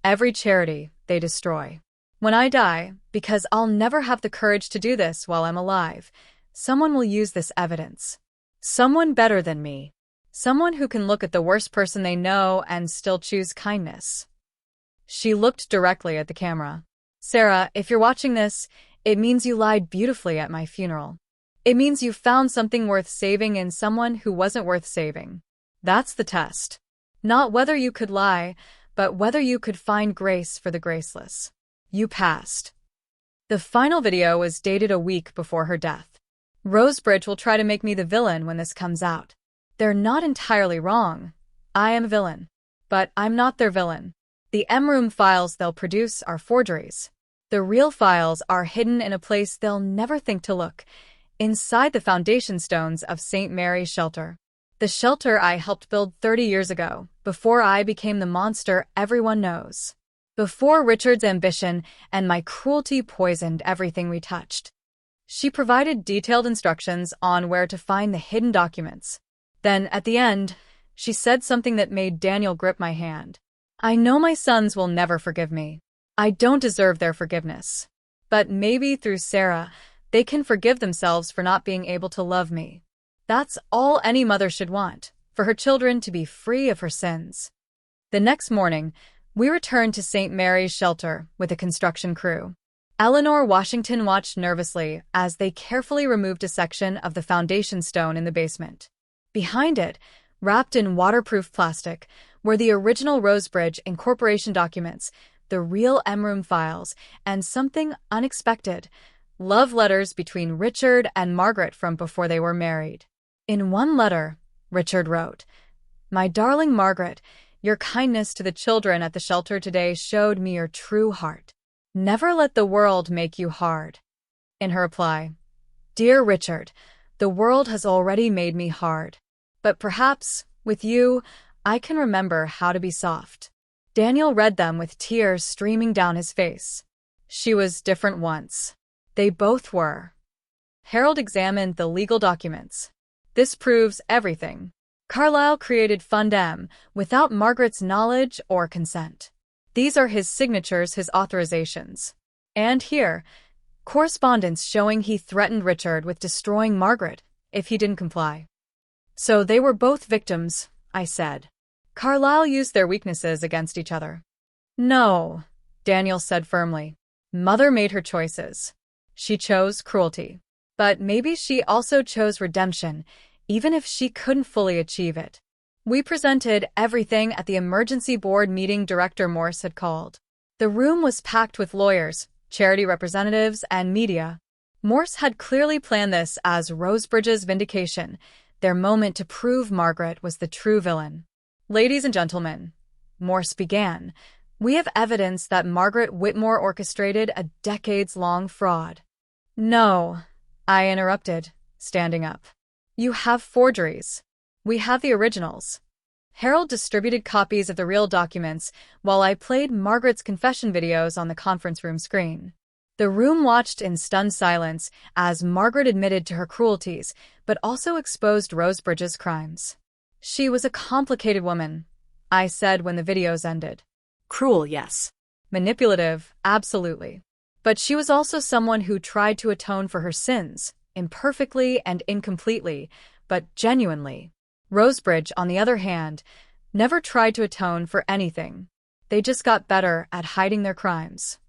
Speaker 1: Every charity they destroy. When I die, because I'll never have the courage to do this while I'm alive, someone will use this evidence. Someone better than me. Someone who can look at the worst person they know and still choose kindness. She looked directly at the camera. Sarah, if you're watching this, it means you lied beautifully at my funeral. It means you found something worth saving in someone who wasn't worth saving. That's the test. Not whether you could lie, but whether you could find grace for the graceless. You passed. The final video was dated a week before her death. Rosebridge will try to make me the villain when this comes out. They're not entirely wrong. I am a villain. But I'm not their villain. The M-Room files they'll produce are forgeries. The real files are hidden in a place they'll never think to look, inside the foundation stones of St. Mary's Shelter. The shelter I helped build 30 years ago, before I became the monster everyone knows. Before Richard's ambition and my cruelty poisoned everything we touched. She provided detailed instructions on where to find the hidden documents. Then, at the end, she said something that made Daniel grip my hand. I know my sons will never forgive me. I don't deserve their forgiveness. But maybe through Sarah, they can forgive themselves for not being able to love me. That's all any mother should want, for her children to be free of her sins. The next morning, we returned to St. Mary's Shelter with a construction crew. Eleanor Washington watched nervously as they carefully removed a section of the foundation stone in the basement. Behind it, wrapped in waterproof plastic, were the original Rosebridge incorporation documents, the real M-Room files, and something unexpected, love letters between Richard and Margaret from before they were married. In one letter, Richard wrote, "My darling Margaret, your kindness to the children at the shelter today showed me your true heart. Never let the world make you hard." In her reply, "Dear Richard, the world has already made me hard. But perhaps, with you, I can remember how to be soft." Daniel read them with tears streaming down his face. She was different once. They both were. Harold examined the legal documents. This proves everything. Carlisle created Fundem without Margaret's knowledge or consent. These are his signatures, his authorizations. And here, correspondence showing he threatened Richard with destroying Margaret if he didn't comply. So they were both victims, I said. Carlisle used their weaknesses against each other. No, Daniel said firmly. Mother made her choices. She chose cruelty. But maybe she also chose redemption, even if she couldn't fully achieve it. We presented everything at the emergency board meeting Director Morse had called. The room was packed with lawyers, charity representatives, and media. Morse had clearly planned this as Rosebridge's vindication, their moment to prove Margaret was the true villain. Ladies and gentlemen, Morse began, we have evidence that Margaret Whitmore orchestrated a decades-long fraud. No, I interrupted, standing up. You have forgeries. We have the originals. Harold distributed copies of the real documents while I played Margaret's confession videos on the conference room screen. The room watched in stunned silence as Margaret admitted to her cruelties, but also exposed Rosebridge's crimes. She was a complicated woman, I said when the videos ended.
Speaker 2: Cruel, yes.
Speaker 1: Manipulative, absolutely. But she was also someone who tried to atone for her sins, imperfectly and incompletely, but genuinely. Rosebridge, on the other hand, never tried to atone for anything. They just got better at hiding their crimes.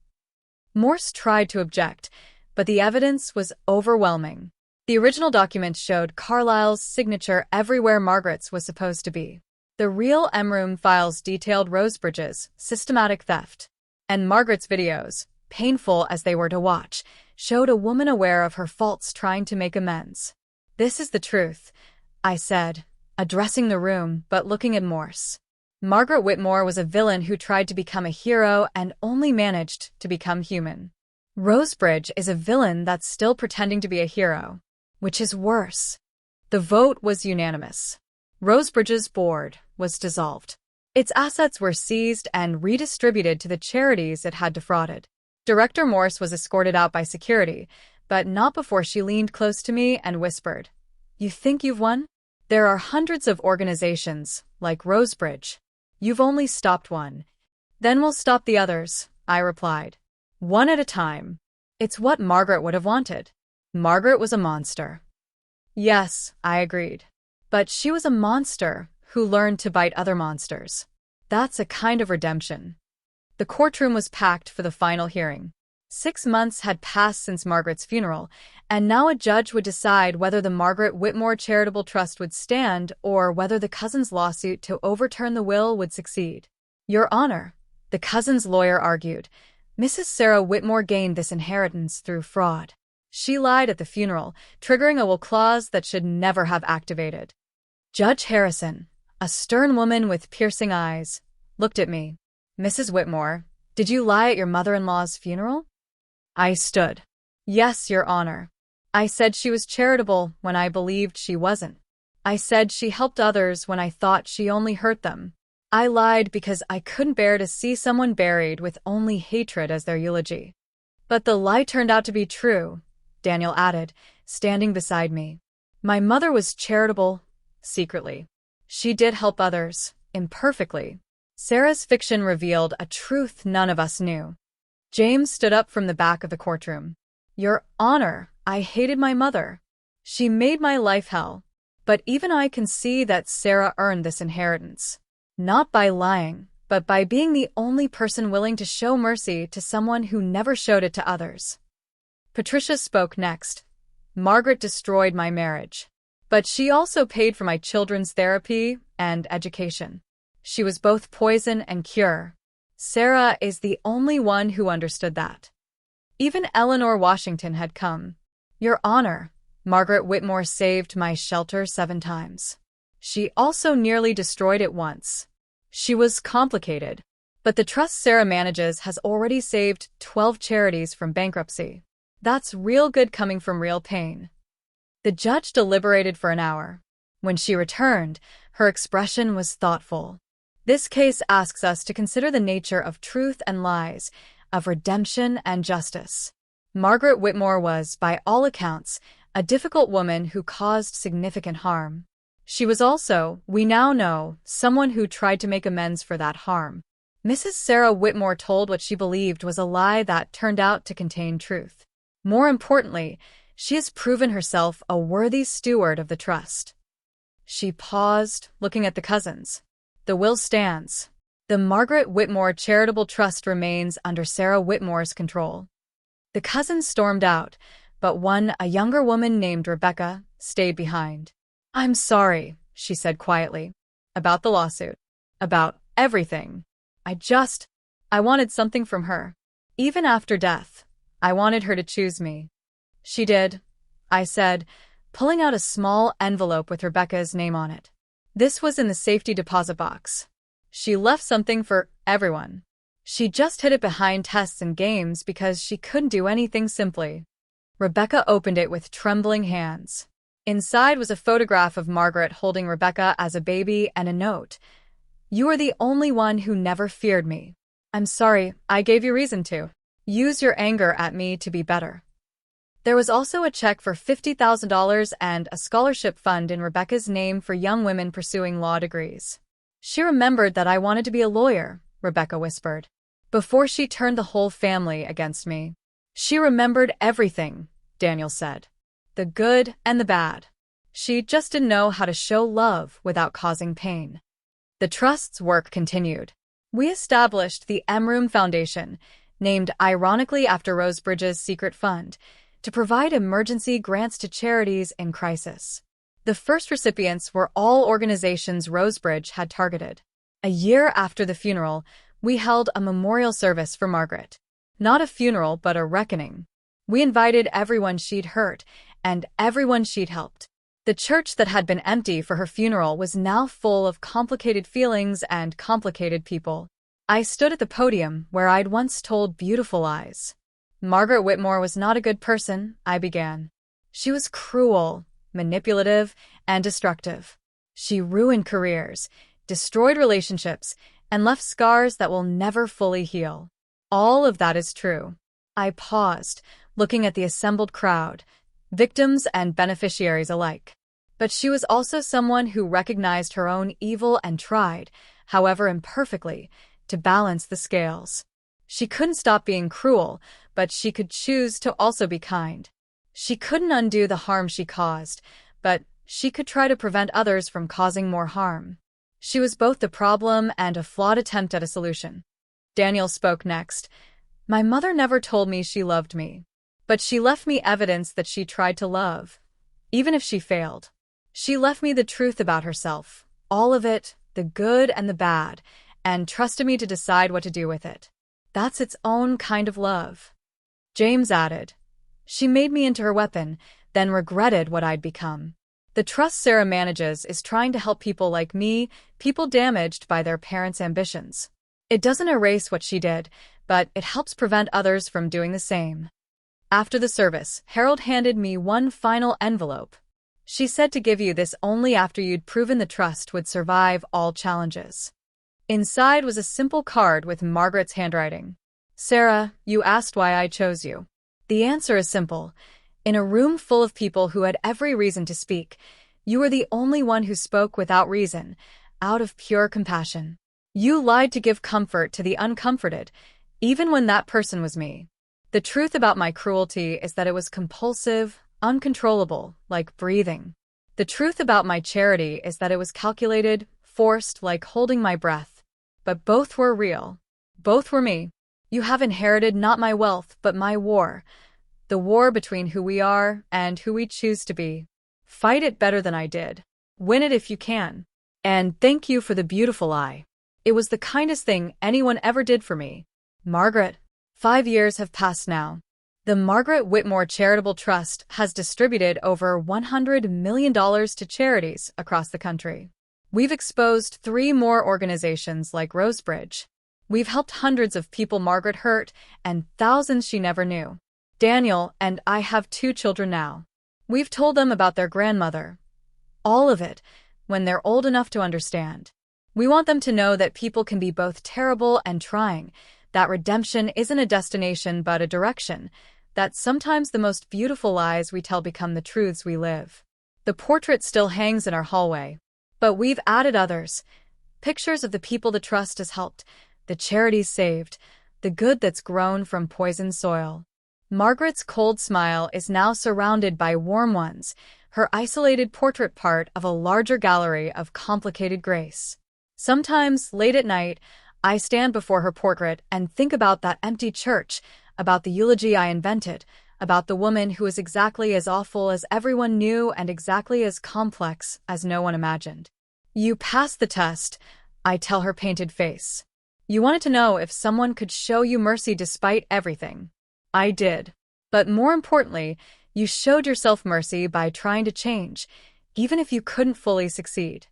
Speaker 1: Morse tried to object, but the evidence was overwhelming. The original documents showed Carlisle's signature everywhere Margaret's was supposed to be. The real M-Room files detailed Rosebridge's systematic theft. And Margaret's videos, painful as they were to watch, showed a woman aware of her faults trying to make amends. "This is the truth," I said, addressing the room but looking at Morse. Margaret Whitmore was a villain who tried to become a hero and only managed to become human. Rosebridge is a villain that's still pretending to be a hero, which is worse. The vote was unanimous. Rosebridge's board was dissolved. Its assets were seized and redistributed to the charities it had defrauded. Director Morse was escorted out by security, but not before she leaned close to me and whispered, "You think you've won? There are hundreds of organizations, like Rosebridge. You've only stopped one. Then we'll stop the others," I replied. "One at a time." It's what Margaret would have wanted. Margaret was a monster. Yes, I agreed. But she was a monster who learned to bite other monsters. That's a kind of redemption. The courtroom was packed for the final hearing. 6 months had passed since Margaret's funeral, and now a judge would decide whether the Margaret Whitmore Charitable Trust would stand or whether the cousins' lawsuit to overturn the will would succeed. "Your Honor," the cousin's lawyer argued, "Mrs. Sarah Whitmore gained this inheritance through fraud. She lied at the funeral, triggering a will clause that should never have activated." Judge Harrison, a stern woman with piercing eyes, looked at me. "Mrs. Whitmore, did you lie at your mother-in-law's funeral?" I stood. "Yes, Your Honor. I said she was charitable when I believed she wasn't. I said she helped others when I thought she only hurt them. I lied because I couldn't bear to see someone buried with only hatred as their eulogy." "But the lie turned out to be true," Daniel added, standing beside me. "My mother was charitable, secretly. She did help others, imperfectly." Sarah's fiction revealed a truth none of us knew. James stood up from the back of the courtroom. "Your Honor, I hated my mother. She made my life hell. But even I can see that Sarah earned this inheritance. Not by lying, but by being the only person willing to show mercy to someone who never showed it to others." Patricia spoke next. "Margaret destroyed my marriage. But she also paid for my children's therapy and education. She was both poison and cure. Sarah is the only one who understood that." Even Eleanor Washington had come. "Your Honor, Margaret Whitmore saved my shelter 7 times. She also nearly destroyed it once. She was complicated, but the trust Sarah manages has already saved 12 charities from bankruptcy. That's real good coming from real pain." The judge deliberated for an hour. When she returned, her expression was thoughtful. "This case asks us to consider the nature of truth and lies, of redemption and justice. Margaret Whitmore was, by all accounts, a difficult woman who caused significant harm. She was also, we now know, someone who tried to make amends for that harm. Mrs. Sarah Whitmore told what she believed was a lie that turned out to contain truth. More importantly, she has proven herself a worthy steward of the trust." She paused, looking at the cousins. "The will stands. The Margaret Whitmore Charitable Trust remains under Sarah Whitmore's control." The cousins stormed out, but one, a younger woman named Rebecca, stayed behind. "I'm sorry," she said quietly. "About the lawsuit. About everything. I wanted something from her. Even after death, I wanted her to choose me." "She did," I said, pulling out a small envelope with Rebecca's name on it. This was in the safety deposit box. "She left something for everyone. She just hid it behind tests and games because she couldn't do anything simply." Rebecca opened it with trembling hands. Inside was a photograph of Margaret holding Rebecca as a baby and a note. "You are the only one who never feared me. I'm sorry I gave you reason to. Use your anger at me to be better." There was also a check for $50,000 and a scholarship fund in Rebecca's name for young women pursuing law degrees. "She remembered that I wanted to be a lawyer," Rebecca whispered, "before she turned the whole family against me." "She remembered everything," Daniel said. "The good and the bad. She just didn't know how to show love without causing pain." The trust's work continued. We established the M-Room Foundation, named ironically after Rosebridge's secret fund, to provide emergency grants to charities in crisis. The first recipients were all organizations Rosebridge had targeted. A year after the funeral, we held a memorial service for Margaret. Not a funeral, but a reckoning. We invited everyone she'd hurt and everyone she'd helped. The church that had been empty for her funeral was now full of complicated feelings and complicated people. I stood at the podium where I'd once told beautiful lies. Margaret Whitmore was not a good person, I began. She was cruel, manipulative, and destructive. She ruined careers, destroyed relationships, and left scars that will never fully heal. All of that is true. I paused, looking at the assembled crowd, victims and beneficiaries alike. But she was also someone who recognized her own evil and tried, however imperfectly, to balance the scales. She couldn't stop being cruel, but she could choose to also be kind. She couldn't undo the harm she caused, but she could try to prevent others from causing more harm. She was both the problem and a flawed attempt at a solution. Daniel spoke next. My mother never told me she loved me, but she left me evidence that she tried to love, even if she failed. She left me the truth about herself, all of it, the good and the bad, and trusted me to decide what to do with it. That's its own kind of love. James added, she made me into her weapon, then regretted what I'd become. The trust Sarah manages is trying to help people like me, people damaged by their parents' ambitions. It doesn't erase what she did, but it helps prevent others from doing the same. After the service, Harold handed me one final envelope. She said to give you this only after you'd proven the trust would survive all challenges. Inside was a simple card with Margaret's handwriting. Sarah, you asked why I chose you. The answer is simple. In a room full of people who had every reason to speak, you were the only one who spoke without reason, out of pure compassion. You lied to give comfort to the uncomforted, even when that person was me. The truth about my cruelty is that it was compulsive, uncontrollable, like breathing. The truth about my charity is that it was calculated, forced, like holding my breath. But both were real. Both were me. You have inherited not my wealth, but my war. The war between who we are and who we choose to be. Fight it better than I did. Win it if you can. And thank you for the beautiful lie. It was the kindest thing anyone ever did for me. Margaret. 5 years have passed now. The Margaret Whitmore Charitable Trust has distributed over $100 million to charities across the country. We've exposed 3 more organizations like Rosebridge. We've helped hundreds of people Margaret hurt and thousands she never knew. Daniel and I have 2 children now. We've told them about their grandmother. All of it, when they're old enough to understand. We want them to know that people can be both terrible and trying, that redemption isn't a destination but a direction, that sometimes the most beautiful lies we tell become the truths we live. The portrait still hangs in our hallway, but we've added others. Pictures of the people the trust has helped, the charities saved, the good that's grown from poisoned soil. Margaret's cold smile is now surrounded by warm ones, her isolated portrait part of a larger gallery of complicated grace. Sometimes, late at night, I stand before her portrait and think about that empty church, about the eulogy I invented, about the woman who is exactly as awful as everyone knew and exactly as complex as no one imagined. You passed the test, I tell her painted face. You wanted to know if someone could show you mercy despite everything. I did. But more importantly, you showed yourself mercy by trying to change, even if you couldn't fully succeed.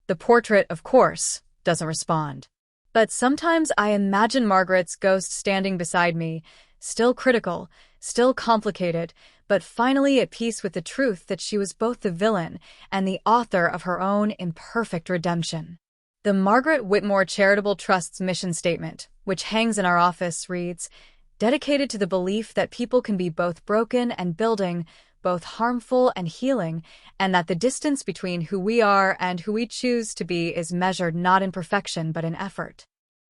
Speaker 1: The portrait, of course, doesn't respond. But sometimes I imagine Margaret's ghost standing beside me, still critical, still complicated, but finally at peace with the truth that she was both the villain and the author of her own imperfect redemption. The Margaret Whitmore Charitable Trust's mission statement, which hangs in our office, reads, dedicated to the belief that people can be both broken and building, both harmful and healing, and that the distance between who we are and who we choose to be is measured not in perfection but in effort.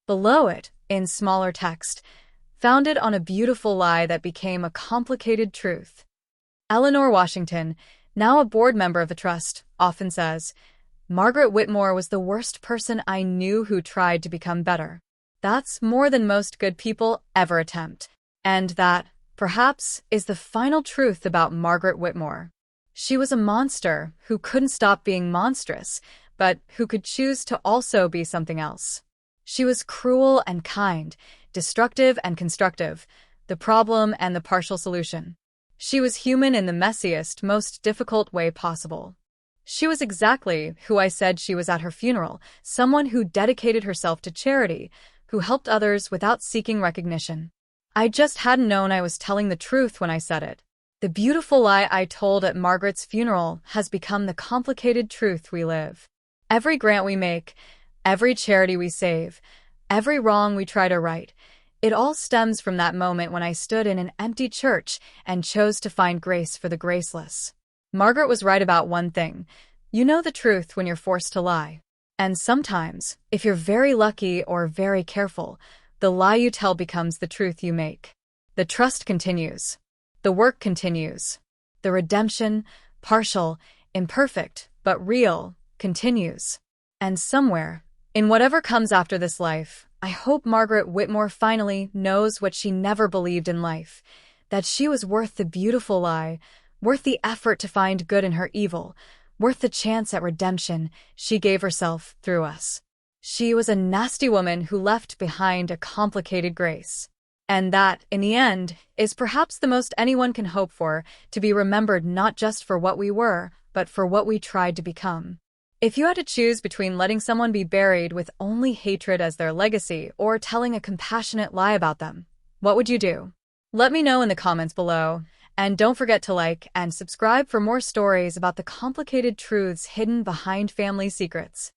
Speaker 1: Below it, in smaller text, founded on a beautiful lie that became a complicated truth. Eleanor Washington, now a board member of the trust, often says, Margaret Whitmore was the worst person I knew who tried to become better. That's more than most good people ever attempt. And that, perhaps, is the final truth about Margaret Whitmore. She was a monster who couldn't stop being monstrous, but who could choose to also be something else. She was cruel and kind, destructive and constructive, the problem and the partial solution. She was human in the messiest, most difficult way possible. She was exactly who I said she was at her funeral, someone who dedicated herself to charity, who helped others without seeking recognition. I just hadn't known I was telling the truth when I said it. The beautiful lie I told at Margaret's funeral has become the complicated truth we live. Every grant we make, every charity we save, every wrong we try to right, it all stems from that moment when I stood in an empty church and chose to find grace for the graceless. Margaret was right about one thing. You know the truth when you're forced to lie. And sometimes, if you're very lucky or very careful, the lie you tell becomes the truth you make. The trust continues. The work continues. The redemption, partial, imperfect, but real, continues. And somewhere, in whatever comes after this life, I hope Margaret Whitmore finally knows what she never believed in life, that she was worth the beautiful lie, worth the effort to find good in her evil, worth the chance at redemption she gave herself through us. She was a nasty woman who left behind a complicated grace. And that, in the end, is perhaps the most anyone can hope for, to be remembered not just for what we were, but for what we tried to become. If you had to choose between letting someone be buried with only hatred as their legacy or telling a compassionate lie about them, what would you do? Let me know in the comments below. And don't forget to like and subscribe for more stories about the complicated truths hidden behind family secrets.